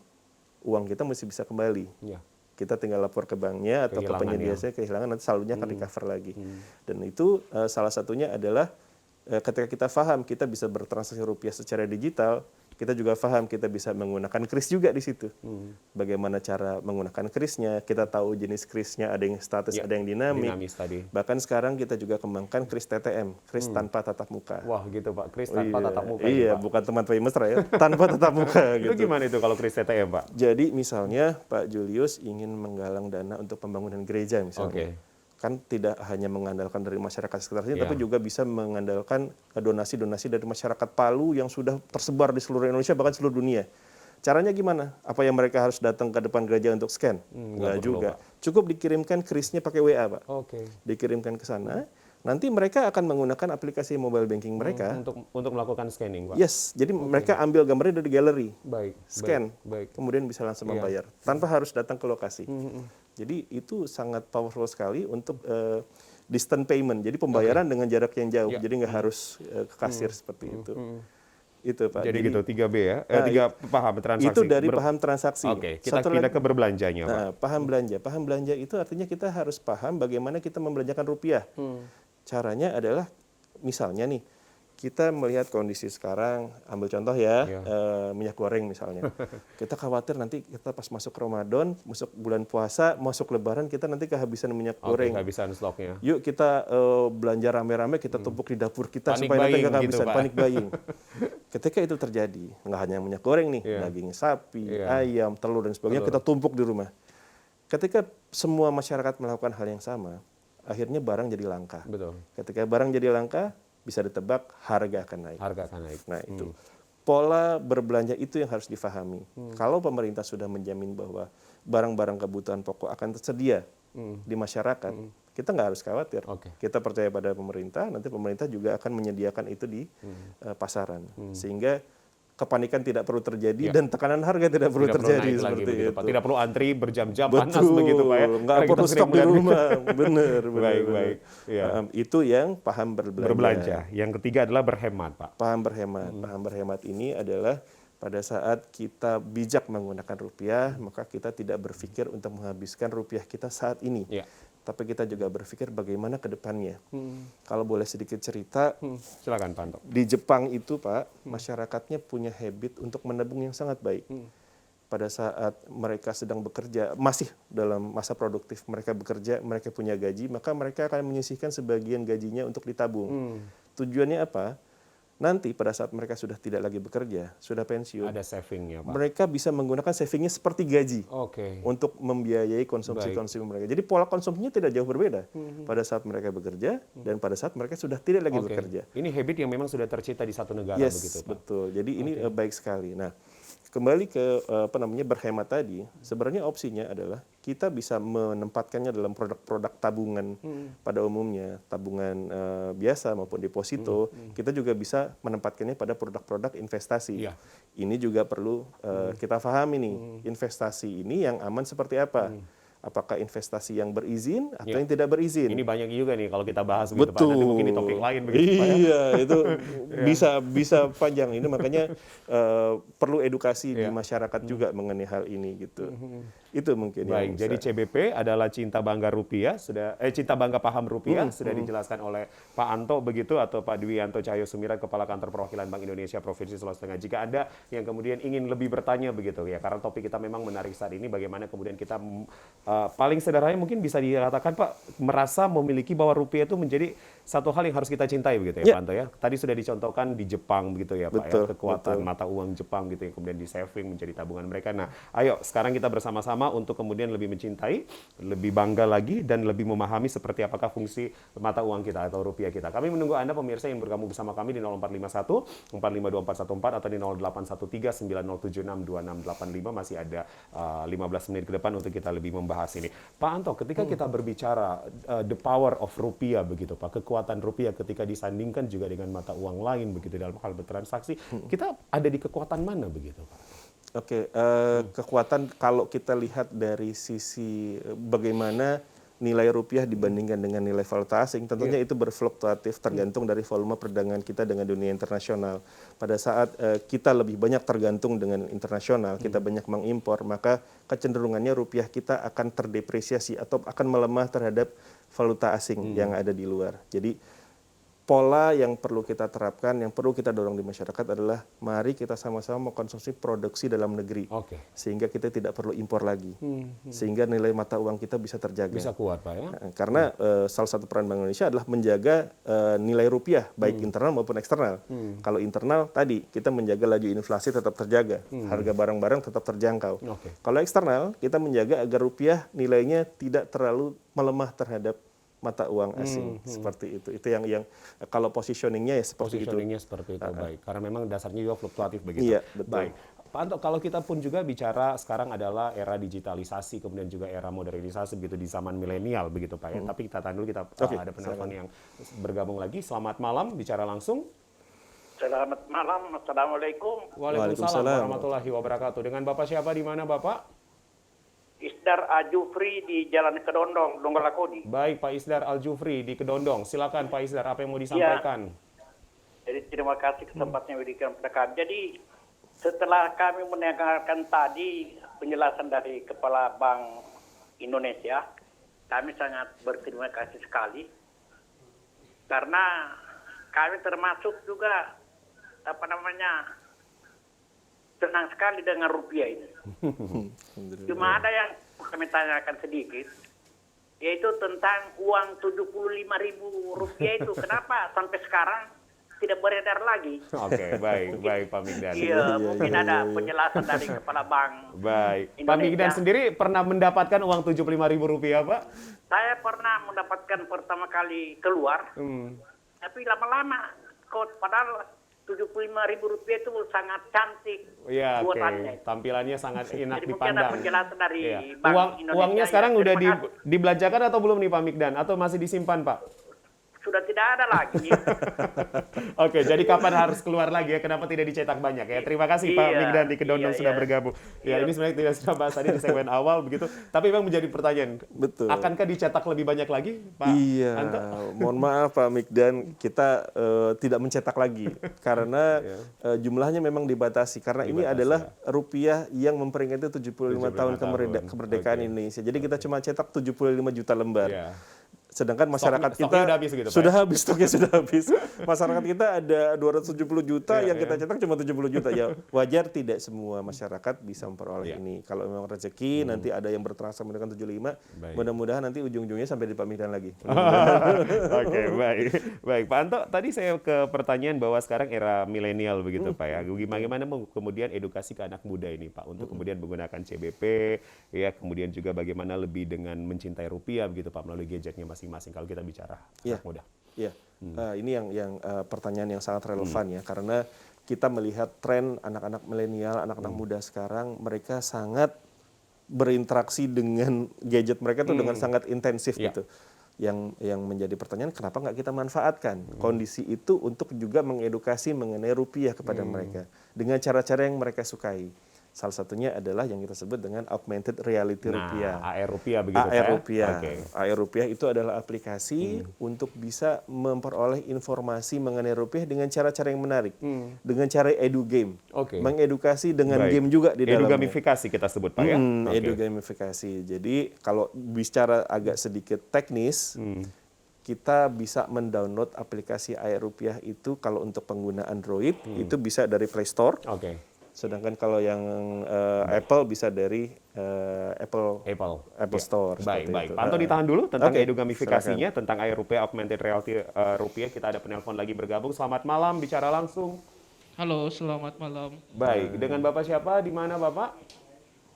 uang kita masih bisa kembali. Ya. Kita tinggal lapor ke banknya atau ke penyedia saya kehilangan, nanti saldonya akan di-cover lagi. Dan itu salah satunya adalah ketika kita paham kita bisa bertransaksi rupiah secara digital, kita juga paham kita bisa menggunakan kris juga di situ. Bagaimana cara menggunakan krisnya, kita tahu jenis krisnya, ada yang statis, ada yang dinamik. Dinamis tadi. Bahkan sekarang kita juga kembangkan kris TTM, kris tanpa tatap muka. Wah gitu Pak, kris tanpa tatap muka. Iya, Pak. bukan teman Pak Mesra ya, tanpa tatap muka Itu gitu. gimana itu kalau kris TTM Pak? Jadi misalnya Pak Julius ingin menggalang dana untuk pembangunan gereja misalnya. Oke. Kan tidak hanya mengandalkan dari masyarakat sekitar sini, Iya. tapi juga bisa mengandalkan donasi-donasi dari masyarakat Palu yang sudah tersebar di seluruh Indonesia, bahkan seluruh dunia. Caranya gimana? Apa yang mereka harus datang ke depan gereja untuk scan? Nggak Nggak perlu, juga. Cukup dikirimkan krisnya pakai WA, Pak. Oke. Dikirimkan ke sana, nanti mereka akan menggunakan aplikasi mobile banking mereka. Untuk melakukan scanning, Pak. Yes, jadi mereka ambil gambarnya dari galeri, Baik. scan, Baik. kemudian bisa langsung Iya. membayar tanpa harus datang ke lokasi. Jadi itu sangat powerful sekali untuk distant payment. Jadi pembayaran dengan jarak yang jauh. Ya. Jadi nggak harus ke kasir seperti itu. Itu Pak. Jadi gitu 3B ya. 3 paham transaksi. Itu dari paham transaksi. Oke, kita Satu pindah lagi- ke berbelanjanya, Pak. Nah, paham belanja. Paham belanja itu artinya kita harus paham bagaimana kita membelanjakan rupiah. Caranya adalah misalnya nih, kita melihat kondisi sekarang, ambil contoh ya, Iya. minyak goreng misalnya. Kita khawatir nanti kita pas masuk Ramadan, masuk bulan puasa, masuk Lebaran, kita nanti kehabisan minyak Oke, goreng. kehabisan stoknya. Yuk kita belanja rame-rame, kita tumpuk di dapur kita Panic supaya nanti buying nggak gitu, kehabisan, Pak. panik buying. Ketika itu terjadi, nggak hanya minyak goreng nih, Iya. daging sapi, Iya. ayam, telur dan sebagainya, kita tumpuk di rumah. Ketika semua masyarakat melakukan hal yang sama, akhirnya barang jadi langka. Betul. Ketika barang jadi langka, bisa ditebak harga akan naik. Harga akan naik. Nah itu pola berbelanja itu yang harus difahami. Kalau pemerintah sudah menjamin bahwa barang-barang kebutuhan pokok akan tersedia di masyarakat, kita nggak harus khawatir. Oke. Kita percaya pada pemerintah, nanti pemerintah juga akan menyediakan itu di pasaran, sehingga kepanikan tidak perlu terjadi Ya. dan tekanan harga tidak perlu Tidak terjadi naik lagi seperti begitu, itu. Pak. Tidak perlu antri berjam-jam Betul, panas begitu, Pak ya. nggak Karena kita perlu sering stok di melihat- rumah, bener. Baik, baik. Iya. Itu yang paham berbelanja. Berbelanja. Yang ketiga adalah berhemat, Pak. Paham berhemat. Paham berhemat ini adalah pada saat kita bijak menggunakan rupiah, maka kita tidak berpikir untuk menghabiskan rupiah kita saat ini. Iya. Tapi kita juga berpikir bagaimana ke depannya. Kalau boleh sedikit cerita, Silakan, Pak Anto. di Jepang itu Pak, masyarakatnya punya habit untuk menabung yang sangat baik. Pada saat mereka sedang bekerja, masih dalam masa produktif, mereka bekerja, mereka punya gaji, maka mereka akan menyisihkan sebagian gajinya untuk ditabung. Tujuannya apa? Nanti pada saat mereka sudah tidak lagi bekerja, sudah pensiun, Ada savingnya, Pak. mereka bisa menggunakan savingnya seperti gaji Oke. untuk membiayai konsumsi-konsumsi mereka. Jadi pola konsumsinya tidak jauh berbeda pada saat mereka bekerja dan pada saat mereka sudah tidak lagi Oke. bekerja. Ini habit yang memang sudah tercipta di satu negara Yes, begitu, Pak. betul. Jadi ini baik sekali. Nah, kembali ke berhemat tadi, sebenarnya opsinya adalah kita bisa menempatkannya dalam produk-produk tabungan pada umumnya, tabungan biasa maupun deposito. Kita juga bisa menempatkannya pada produk-produk investasi. Iya. Ini juga perlu kita pahami nih, investasi ini yang aman seperti apa? Apakah investasi yang berizin atau Iya. yang tidak berizin? Ini banyak juga nih kalau kita bahas begitu, Pak. Betul. Nanti mungkin di topik lain begitu, Pak ya. Iya, itu bisa panjang. Ini makanya perlu edukasi di Iya. masyarakat juga mengenai hal ini gitu. Itu mungkin Baik, yang jadi bisa. CBP adalah cinta bangga rupiah, cinta bangga paham rupiah, sudah dijelaskan oleh Pak Anto begitu, atau Pak Dwianto Cahyo Sumirat, Kepala Kantor Perwakilan Bank Indonesia Provinsi Sulawesi Tengah. Jika Anda yang kemudian ingin lebih bertanya begitu ya, karena topik kita memang menarik saat ini, bagaimana kemudian kita paling sederhana mungkin bisa dikatakan Pak, merasa memiliki bahwa rupiah itu menjadi satu hal yang harus kita cintai begitu ya, Ya. Pak Anto ya. Tadi sudah dicontohkan di Jepang begitu ya, Pak Betul, ya, kekuatan betul. mata uang Jepang gitu yang kemudian di saving menjadi tabungan mereka. Nah, ayo sekarang kita bersama-sama untuk kemudian lebih mencintai, lebih bangga lagi dan lebih memahami seperti apakah fungsi mata uang kita atau rupiah kita. Kami menunggu Anda pemirsa yang bergabung bersama kami di 0451 452414 atau di 0813 9076 2685. Masih ada 15 menit ke depan untuk kita lebih membahas ini. Pak Anto, ketika kita berbicara the power of rupiah begitu Pak, kekuatan rupiah ketika disandingkan juga dengan mata uang lain begitu dalam hal bertransaksi, kita ada di kekuatan mana begitu Pak? Oke, kekuatan kalau kita lihat dari sisi bagaimana nilai rupiah dibandingkan dengan nilai valuta asing, tentunya itu berfluktuatif tergantung dari volume perdagangan kita dengan dunia internasional. Pada saat kita lebih banyak tergantung dengan internasional, kita banyak mengimpor, maka kecenderungannya rupiah kita akan terdepresiasi atau akan melemah terhadap valuta asing yang ada di luar. Jadi pola yang perlu kita terapkan, yang perlu kita dorong di masyarakat adalah mari kita sama-sama mengkonsumsi produksi dalam negeri. Oke. Sehingga kita tidak perlu impor lagi. Sehingga nilai mata uang kita bisa terjaga. Bisa kuat Pak ya? Karena salah satu peran Bank Indonesia adalah menjaga nilai rupiah, baik internal maupun eksternal. Kalau internal tadi, kita menjaga laju inflasi tetap terjaga, harga barang-barang tetap terjangkau. Oke. Kalau eksternal, kita menjaga agar rupiah nilainya tidak terlalu melemah terhadap mata uang asing, seperti itu. Itu yang kalau positioningnya ya seperti itu. Positioningnya seperti itu, baik. Karena memang dasarnya juga fluktuatif begitu. Iya, betul. Baik. Pak Anto, kalau kita pun juga bicara sekarang adalah era digitalisasi, kemudian juga era modernisasi begitu di zaman milenial begitu Pak ya. Tapi kita tahan dulu, kita ada penelpon yang bergabung lagi. Selamat malam, bicara langsung. Selamat malam, Assalamualaikum. Waalaikumsalam warahmatullahi wabarakatuh. Dengan Bapak siapa, di mana Bapak? Isdar Ajufri di Jalan Kedondong, Donggala-Kodi. Baik, Pak Isdar Al-Jufri di Kedondong. Silakan Pak Isdar, apa yang mau disampaikan? Jadi terima kasih kesempatan yang diberikan kepada kami. Jadi setelah kami mendengarkan tadi penjelasan dari Kepala Bank Indonesia, kami sangat berterima kasih sekali. Karena kami termasuk juga senang sekali dengan rupiah ini. Cuma ada yang kami tanyakan sedikit, yaitu tentang uang 75.000 rupiah itu. Kenapa sampai sekarang tidak beredar lagi? Oke, baik Pak Migdan. Iya, mungkin ada penjelasan dari Kepala Bank Baik. Indonesia. Pak Migdan sendiri pernah mendapatkan uang 75.000 rupiah, Pak? Saya pernah mendapatkan pertama kali keluar, tapi lama-lama kok padahal 75.000 rupiah itu sangat cantik Iya, buatannya. oke. Tampilannya sangat enak Jadi mungkin ada dipandang. penjelasan dari Iya. Bank Indonesia. Uangnya sekarang ya. udah Terima kasih. dibelanjakan atau belum nih Pak Migdan? Atau masih disimpan, Pak? Sudah tidak ada lagi. Oke, jadi kapan harus keluar lagi ya? Kenapa tidak dicetak banyak ya? Terima kasih Pak Iya, Migdan di Kedondong iya, sudah iya. bergabung. Ya, Iya. ini sebenarnya tidak sudah bahas tadi di segmen awal begitu. Tapi memang menjadi pertanyaan. Betul. Akankah dicetak lebih banyak lagi, Pak Iya, Anto? mohon maaf Pak Migdan, kita tidak mencetak lagi karena jumlahnya memang dibatasi. Karena ini adalah rupiah yang memperingati 75 tahun tahun. kemerdekaan Oke. Indonesia. Jadi kita cuma cetak 75 juta lembar. Iya. Sedangkan masyarakat Stoknya kita udah habis gitu, Pak, sudah habis, stoknya sudah habis. Masyarakat kita ada 270 juta, yang kita cetak cuma 70 juta. Ya wajar tidak semua masyarakat bisa memperoleh ini. Kalau memang rezeki, nanti ada yang bertransaksi menggunakan 75, Baik. mudah-mudahan nanti ujung-ujungnya sampai di Pak Migdan lagi. Oke, baik. Pak Anto, tadi saya ke pertanyaan bahwa sekarang era milenial begitu Pak ya. Bagaimana kemudian edukasi ke anak muda ini Pak untuk kemudian menggunakan CBP, ya kemudian juga bagaimana lebih dengan mencintai rupiah begitu Pak melalui gadgetnya masing-masing kalau kita bicara anak muda. Iya, ini yang pertanyaan yang sangat relevan ya, karena kita melihat tren anak-anak milenial, anak-anak muda sekarang, mereka sangat berinteraksi dengan gadget mereka tuh dengan sangat intensif gitu. Yang menjadi pertanyaan, kenapa nggak kita manfaatkan kondisi itu untuk juga mengedukasi mengenai rupiah kepada mereka dengan cara-cara yang mereka sukai. Salah satunya adalah yang kita sebut dengan augmented reality rupiah. AR rupiah begitu Pak AR ya? rupiah. Oke. AR rupiah itu adalah aplikasi untuk bisa memperoleh informasi mengenai rupiah dengan cara-cara yang menarik. Dengan cara edu game. Oke. Mengedukasi dengan Baik. game juga di dalamnya. Edugamifikasi kita sebut Pak ya? Oke. Edu gamifikasi. Jadi kalau bicara agak sedikit teknis, kita bisa mendownload aplikasi AR rupiah itu kalau untuk pengguna Android itu bisa dari Play Store. Oke. Sedangkan kalau yang Apple bisa dari Apple Ya. Store. seperti Baik. itu. Pak Anto ditahan dulu tentang Oke, edugamifikasinya, tentang AR rupiah, augmented reality rupiah. Kita ada penelpon lagi bergabung. Selamat malam, bicara langsung. Halo, selamat malam. Baik, dengan Bapak siapa? Di mana Bapak?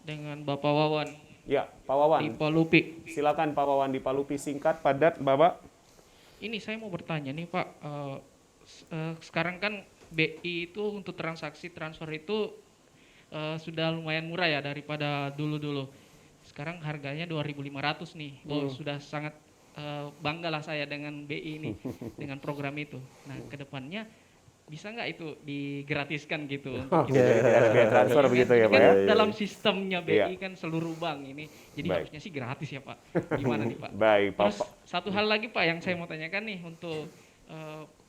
Dengan Bapak Wawan Ya, Pak Wawan. di Palupi. Silakan Pak Wawan di Palupi, singkat, padat, Bapak. Ini saya mau bertanya nih Pak, sekarang kan BI itu untuk transaksi transfer itu sudah lumayan murah ya daripada dulu-dulu. Sekarang harganya 2.500 nih. Oh, sudah sangat bangga lah saya dengan BI ini, dengan program itu. Nah, kedepannya bisa nggak itu digratiskan gitu untuk kita? Biaya transfer begitu ya Pak Kan ya? dalam sistemnya BI Iya. kan seluruh bank ini, jadi Baik. harusnya sih gratis ya Pak. Gimana nih Pak? Baik, Pak. Terus satu hal lagi Pak yang saya mau tanyakan nih untuk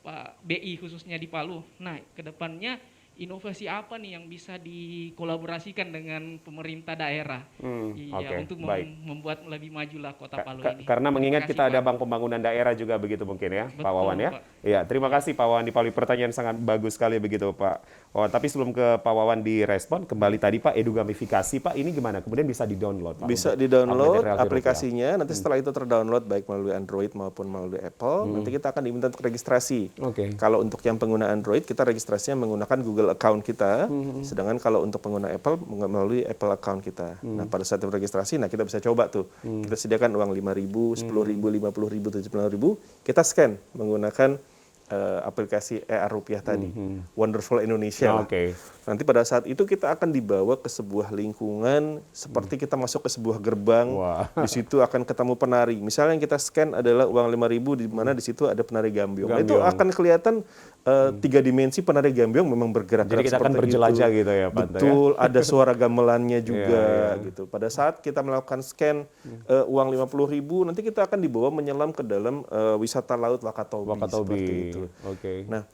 Pak BI khususnya di Palu. Nah, kedepannya inovasi apa nih yang bisa dikolaborasikan dengan pemerintah daerah? oke, Untuk baik. membuat lebih maju lah Kota Palu ini. Karena mengingat Terima kita kasih, ada Pak. Bank Pembangunan Daerah juga begitu mungkin ya, Pak Betul, Wawan ya. Pak. Iya, terima kasih Pak Wawan di Palu. Pertanyaan sangat bagus sekali begitu Pak Wawan. Tapi sebelum ke Pak Wawan direspon, kembali tadi Pak, edugamifikasi Pak, ini gimana? Kemudian bisa di-download Pak? Bisa untuk di-download augmented reality aplikasinya, nanti setelah itu terdownload baik melalui Android maupun melalui Apple, nanti kita akan diminta untuk registrasi. Oke. Kalau untuk yang pengguna Android, kita registrasinya menggunakan Google account kita, sedangkan kalau untuk pengguna Apple melalui Apple account kita. Nah, pada saat itu registrasi, nah kita bisa coba tuh. Kita sediakan uang 5.000, 10.000, 50.000, 75.000, kita scan menggunakan aplikasi rupiah tadi, Wonderful Indonesia lah. Oke. Nanti pada saat itu kita akan dibawa ke sebuah lingkungan seperti kita masuk ke sebuah gerbang. Wah. Di situ akan ketemu penari. Misalnya yang kita scan adalah uang 5.000 di mana di situ ada penari gambyong. Nah, itu akan kelihatan 3 dimensi penari gambyong memang bergerak. Jadi kita akan berjelajah gitu ya, Pak. Betul, ada suara gamelannya juga gitu. Pada saat kita melakukan scan uang 50.000, nanti kita akan dibawa menyelam ke dalam wisata laut Wakatobi. Seperti itu. Oke. Nah,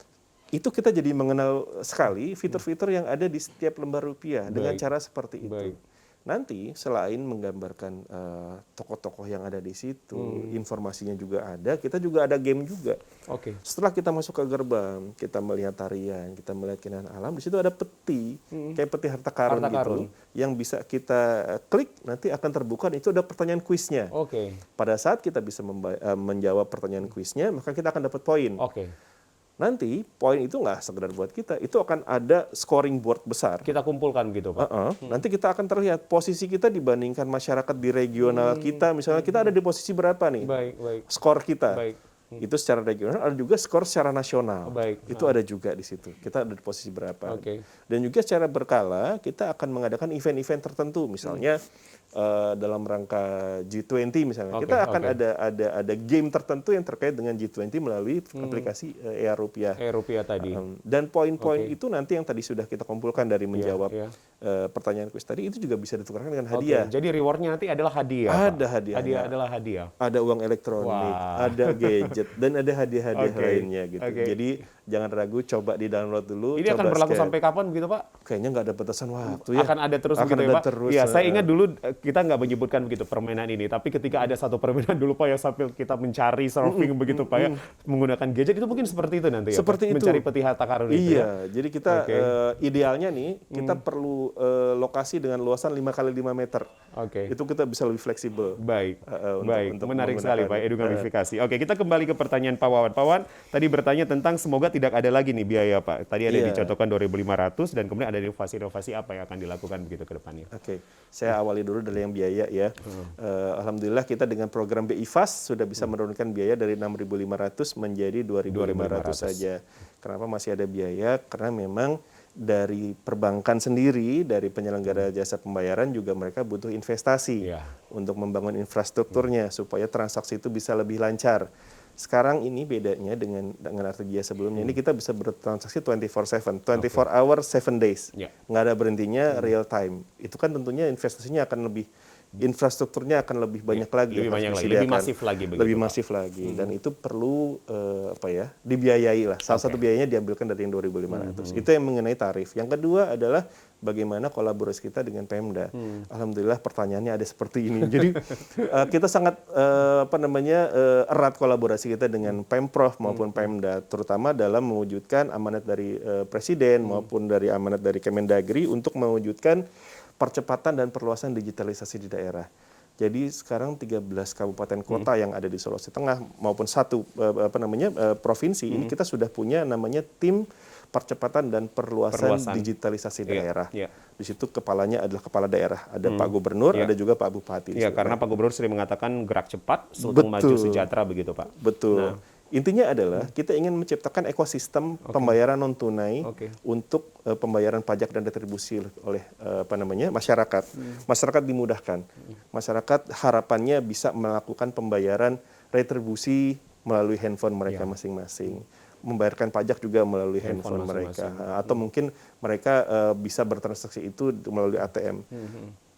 itu kita jadi mengenal sekali fitur-fitur yang ada di setiap lembar rupiah dengan cara seperti itu. Baik. Nanti selain menggambarkan tokoh-tokoh yang ada di situ, informasinya juga ada, kita juga ada game juga. Oke. Setelah kita masuk ke gerbang, kita melihat tarian, kita melihat keindahan alam, di situ ada peti, kayak peti harta karun gitu, yang bisa kita klik, nanti akan terbuka, dan itu ada pertanyaan kuisnya. Oke. Pada saat kita bisa menjawab pertanyaan kuisnya, maka kita akan dapat poin. Oke. Nanti poin itu nggak sekedar buat kita, itu akan ada scoring board besar. Kita kumpulkan gitu, Pak. Nanti kita akan terlihat posisi kita dibandingkan masyarakat di regional kita, misalnya kita ada di posisi berapa nih, Baik. skor kita. Baik. Itu secara regional, ada juga skor secara nasional. Baik. Itu ada juga di situ. Kita ada di posisi berapa. Oke. Dan juga secara berkala kita akan mengadakan event-event tertentu, misalnya dalam rangka G20 misalnya. Oke, Kita akan oke. ada game tertentu yang terkait dengan G20 melalui aplikasi rupiah. Rupiah tadi. Dan poin-poin Oke. itu nanti yang tadi sudah kita kumpulkan dari menjawab iya. pertanyaan kuis tadi, itu juga bisa ditukarkan dengan Oke. hadiah. Jadi rewardnya nanti adalah hadiah, Pak? Ada hadiahnya. Hadiah adalah hadiah. Ada uang elektronik, Wah. ada gadget, dan ada hadiah-hadiah Oke. lainnya gitu. Oke. Jadi jangan ragu, coba di-download dulu. Ini akan coba berlaku scan. sampai kapan begitu, Pak? Kayaknya nggak ada batasan waktu ya. Akan ada terus Akan begitu ya, ada Pak? terus, Iya, saya ingat dulu kita nggak menyebutkan begitu permainan ini, tapi ketika ada satu permainan dulu, Pak, ya sambil kita mencari surfing begitu, Pak, ya, menggunakan gadget, itu mungkin seperti itu nanti ya, Seperti Pak? itu. Mencari peti harta karun itu ya? Iya, jadi kita Oke. idealnya nih, kita perlu lokasi dengan luasan 5 kali 5 meter. Oke. Itu kita bisa lebih fleksibel. Baik, untuk menarik menggunakan, sekali Pak Edu gamifikasi. Oke, kita kembali ke pertanyaan Pak Wawan. Pak Wawan tadi bertanya tentang semoga tidak ada lagi nih biaya, Pak. Tadi ada Iya. dicontohkan 2.500 dan kemudian ada inovasi-inovasi apa yang akan dilakukan begitu ke depannya. Oke, saya awali dulu dari yang biaya ya. Alhamdulillah kita dengan program BI Fast sudah bisa menurunkan biaya dari 6.500 menjadi 2.500 saja. Kenapa masih ada biaya? Karena memang dari perbankan sendiri, dari penyelenggara jasa pembayaran juga mereka butuh investasi Iya. untuk membangun infrastrukturnya supaya transaksi itu bisa lebih lancar. Sekarang ini bedanya dengan RTGS sebelumnya, ini kita bisa bertransaksi 24/7, 24 hour, 7 days. Ya. Nggak ada berhentinya, real time. Itu kan tentunya investasinya akan lebih, infrastrukturnya akan lebih banyak lagi. Lebih yang harus banyak lagi, disediakan. lebih masif lagi begitu, Lebih Pak. masif lagi. Dan itu perlu dibiayai lah. Salah satu biayanya diambilkan dari yang 2.500. Itu yang mengenai tarif. Yang kedua adalah bagaimana kolaborasi kita dengan Pemda. Alhamdulillah pertanyaannya ada seperti ini. Jadi kita sangat erat kolaborasi kita dengan Pemprov maupun Pemda, terutama dalam mewujudkan amanat dari Presiden maupun dari amanat dari Kemendagri untuk mewujudkan percepatan dan perluasan digitalisasi di daerah. Jadi sekarang 13 kabupaten kota yang ada di Sulawesi Tengah maupun satu provinsi ini kita sudah punya namanya tim percepatan dan perluasan digitalisasi daerah. Iya. Di situ kepalanya adalah kepala daerah, ada Pak Gubernur, ada juga Pak Bupati. Iya, karena Pak Gubernur sering mengatakan gerak cepat, sultung maju sejahtera begitu, Pak. Betul. Intinya adalah kita ingin menciptakan ekosistem pembayaran non tunai untuk pembayaran pajak dan retribusi oleh masyarakat. Masyarakat dimudahkan. Masyarakat harapannya bisa melakukan pembayaran retribusi melalui handphone mereka masing-masing. Membayarkan pajak juga melalui handphone mereka. Atau mungkin mereka bisa bertransaksi itu melalui ATM.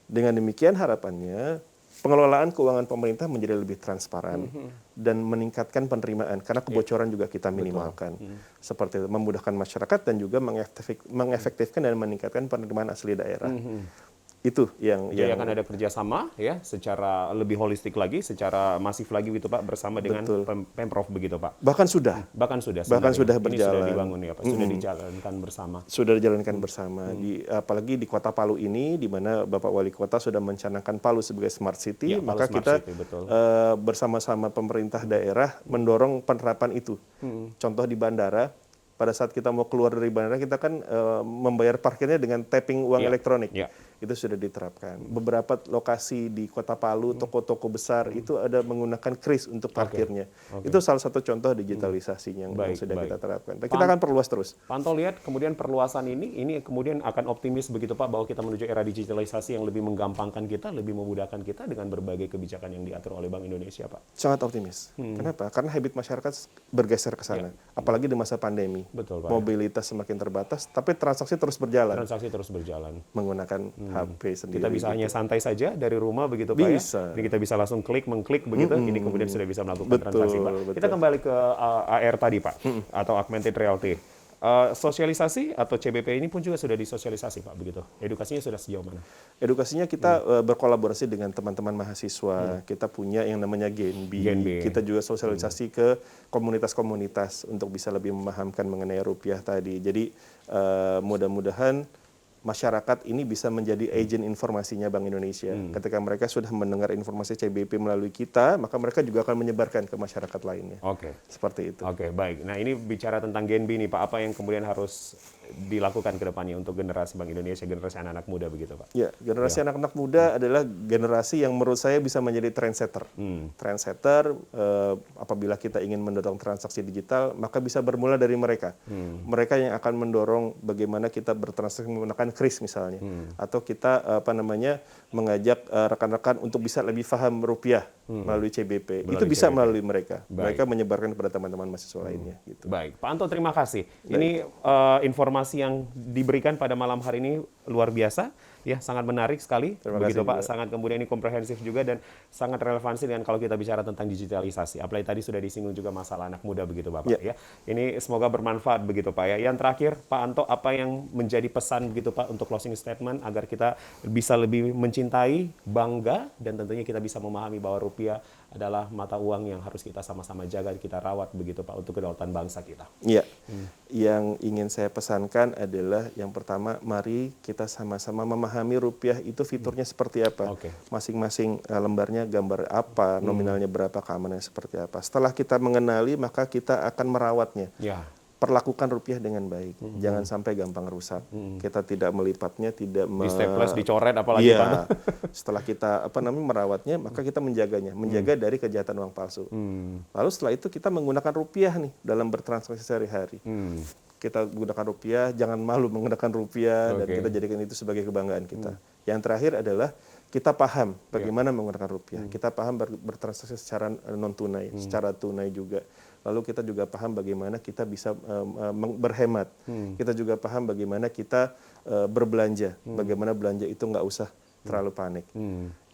Dengan demikian harapannya pengelolaan keuangan pemerintah menjadi lebih transparan dan meningkatkan penerimaan karena kebocoran juga kita minimalkan. Seperti itu, memudahkan masyarakat dan juga mengefektifkan dan meningkatkan penerimaan asli daerah. Itu yang akan ada kerjasama ya secara lebih holistik lagi, secara masif lagi gitu Pak bersama dengan Pemprov begitu Pak. Bahkan sudah sudah berjalan. Ini sudah dibangun ya Pak, sudah dijalankan bersama. Sudah dijalankan bersama. Apalagi di Kota Palu ini, di mana Bapak Wali Kota sudah mencanangkan Palu sebagai smart city, Ya, maka Palu kita Smart City, betul. bersama-sama pemerintah daerah mendorong penerapan itu. Contoh di bandara, pada saat kita mau keluar dari bandara, kita kan membayar parkirnya dengan tapping uang elektronik. Ya. itu sudah diterapkan. Beberapa lokasi di Kota Palu, toko-toko besar itu ada menggunakan kris untuk parkirnya. Itu salah satu contoh digitalisasinya yang sudah kita terapkan. Dan kita akan perluas terus. Pak Anto lihat kemudian perluasan ini kemudian akan optimis begitu Pak bahwa kita menuju era digitalisasi yang lebih menggampangkan kita, lebih memudahkan kita dengan berbagai kebijakan yang diatur oleh Bank Indonesia, Pak. Sangat optimis. Kenapa? Karena habit masyarakat bergeser ke sana. Apalagi di masa pandemi. Betul, Pak. Mobilitas semakin terbatas, tapi transaksi terus berjalan. Transaksi terus berjalan. Menggunakan HP sendiri. Kita bisa hanya santai saja dari rumah begitu Pak bisa. ya. Jadi kita bisa langsung mengklik begitu. Ini kemudian sudah bisa melakukan Betul, transaksi Pak. betul. Kita kembali ke AR tadi Pak atau augmented reality. Sosialisasi atau CBP ini pun juga sudah disosialisasi Pak begitu. Edukasinya sudah sejauh mana? Edukasinya kita berkolaborasi dengan teman-teman mahasiswa. Kita punya yang namanya Genbi. Kita juga sosialisasi ke komunitas-komunitas untuk bisa lebih memahamkan mengenai rupiah tadi. Jadi mudah-mudahan masyarakat ini bisa menjadi agen informasinya Bank Indonesia. Ketika mereka sudah mendengar informasi CBP melalui kita, maka mereka juga akan menyebarkan ke masyarakat lainnya. Oke. Seperti itu. Oke, baik. Nah, ini bicara tentang Genbi nih Pak, apa yang kemudian harus dilakukan ke depannya untuk generasi Bank Indonesia, generasi anak-anak muda begitu Pak? Ya, generasi anak-anak muda adalah generasi yang menurut saya bisa menjadi trendsetter. Trendsetter, apabila kita ingin mendorong transaksi digital, maka bisa bermula dari mereka. Mereka yang akan mendorong bagaimana kita bertransaksi menggunakan kris misalnya, atau kita mengajak rekan-rekan untuk bisa lebih paham rupiah melalui CBP. Itu bisa melalui mereka. Mereka menyebarkan kepada teman-teman mahasiswa lainnya. Gitu. Baik, Pak Anto terima kasih. Ini informasi yang diberikan pada malam hari ini luar biasa, ya sangat menarik sekali. Begitu Pak, sangat kemudian ini komprehensif juga dan sangat relevansi dengan kalau kita bicara tentang digitalisasi. Apalagi tadi sudah disinggung juga masalah anak muda begitu Bapak ya. Ini semoga bermanfaat begitu Pak ya. Yang terakhir Pak Anto, apa yang menjadi pesan begitu Pak untuk closing statement agar kita bisa lebih mencintai, bangga dan tentunya kita bisa memahami bahwa rupiah adalah mata uang yang harus kita sama-sama jaga, kita rawat begitu Pak untuk kedaulatan bangsa kita. Iya. Yang ingin saya pesankan adalah yang pertama, mari kita sama-sama memahami rupiah itu fiturnya seperti apa. Masing-masing lembarnya gambar apa, nominalnya berapa, keamanannya seperti apa. Setelah kita mengenali, maka kita akan merawatnya. Perlakukan rupiah dengan baik. Jangan sampai gampang rusak. Kita tidak melipatnya, tidak di staples, dicoret apalagi Pak. Setelah kita merawatnya, maka kita menjaganya, menjaga dari kejahatan uang palsu. Lalu setelah itu kita menggunakan rupiah nih dalam bertransaksi sehari-hari. Kita gunakan rupiah, jangan malu menggunakan rupiah dan kita jadikan itu sebagai kebanggaan kita. Yang terakhir adalah kita paham bagaimana menggunakan rupiah. Kita paham bertransaksi secara non tunai, secara tunai juga. Lalu kita juga paham bagaimana kita bisa berhemat. Kita juga paham bagaimana kita berbelanja. Bagaimana belanja itu nggak usah terlalu panik.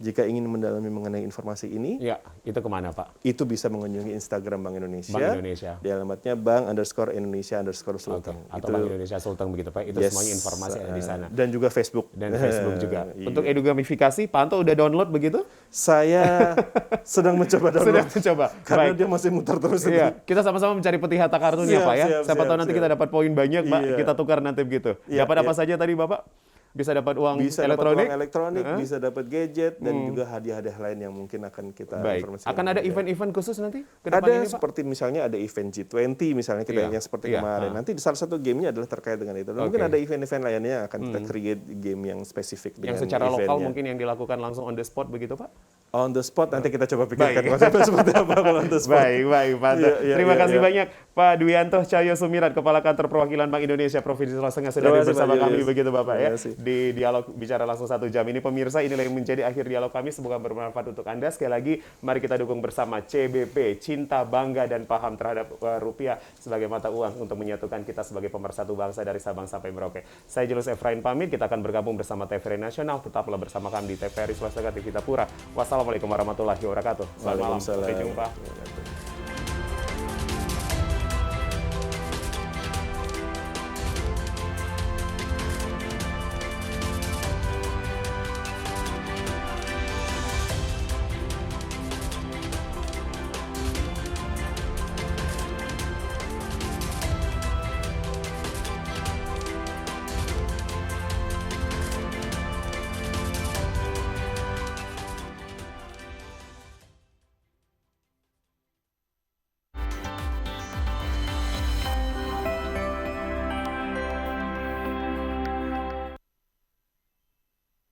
Jika ingin mendalami mengenai informasi ini, itu kemana Pak? Itu bisa mengunjungi Instagram Bank Indonesia. Bank Indonesia. Di alamatnya bank_Indonesia_Sulteng. Atau Bank Indonesia Sulteng begitu Pak. Itu semuanya informasi ada di sana. Dan juga Facebook. Dan Facebook juga. Untuk edugamifikasi, Pak Anto udah download begitu? Saya sedang mencoba download. Sedang mencoba. Karena dia masih muter terus. Kita sama-sama mencari peti harta kartunya Pak ya. Siapa tahu nanti kita dapat poin banyak Pak. Kita tukar nanti begitu. Dapat apa saja tadi Bapak? Bisa dapat uang elektronik, bisa dapat gadget, dan juga hadiah-hadiah lain yang mungkin akan kita informasikan. Akan ada event-event khusus nanti ke depan ini, Pak? Seperti misalnya ada event G20 misalnya kita yang seperti kemarin. Nanti salah satu gamenya adalah terkait dengan itu. Mungkin ada event-event lainnya yang akan kita create game yang spesifik dengan yang secara eventnya. lokal mungkin yang dilakukan langsung on the spot begitu Pak? On the spot nanti kita coba pikirkan konsepnya seperti apa kalau on the spot. Baik, Pak Anto. Terima kasih banyak Pak Dwianto Cahyo Sumirat, Kepala Kantor Perwakilan Bank Indonesia Provinsi Sulawesi Tengah sudah hadir bersama kami begitu Bapak ya. Di dialog bicara langsung 1 jam ini pemirsa, inilah yang menjadi akhir dialog kami, semoga bermanfaat untuk Anda. Sekali lagi mari kita dukung bersama CBP, cinta, bangga dan paham terhadap rupiah sebagai mata uang untuk menyatukan kita sebagai pemersatu bangsa dari Sabang sampai Merauke. Saya Julius Efrain pamit, kita akan bergabung bersama TVRI Nasional, tetaplah bersama kami di TVRI Swasta TV Tapura. Wassalamualaikum warahmatullahi wabarakatuh. Selamat malam, sampai jumpa.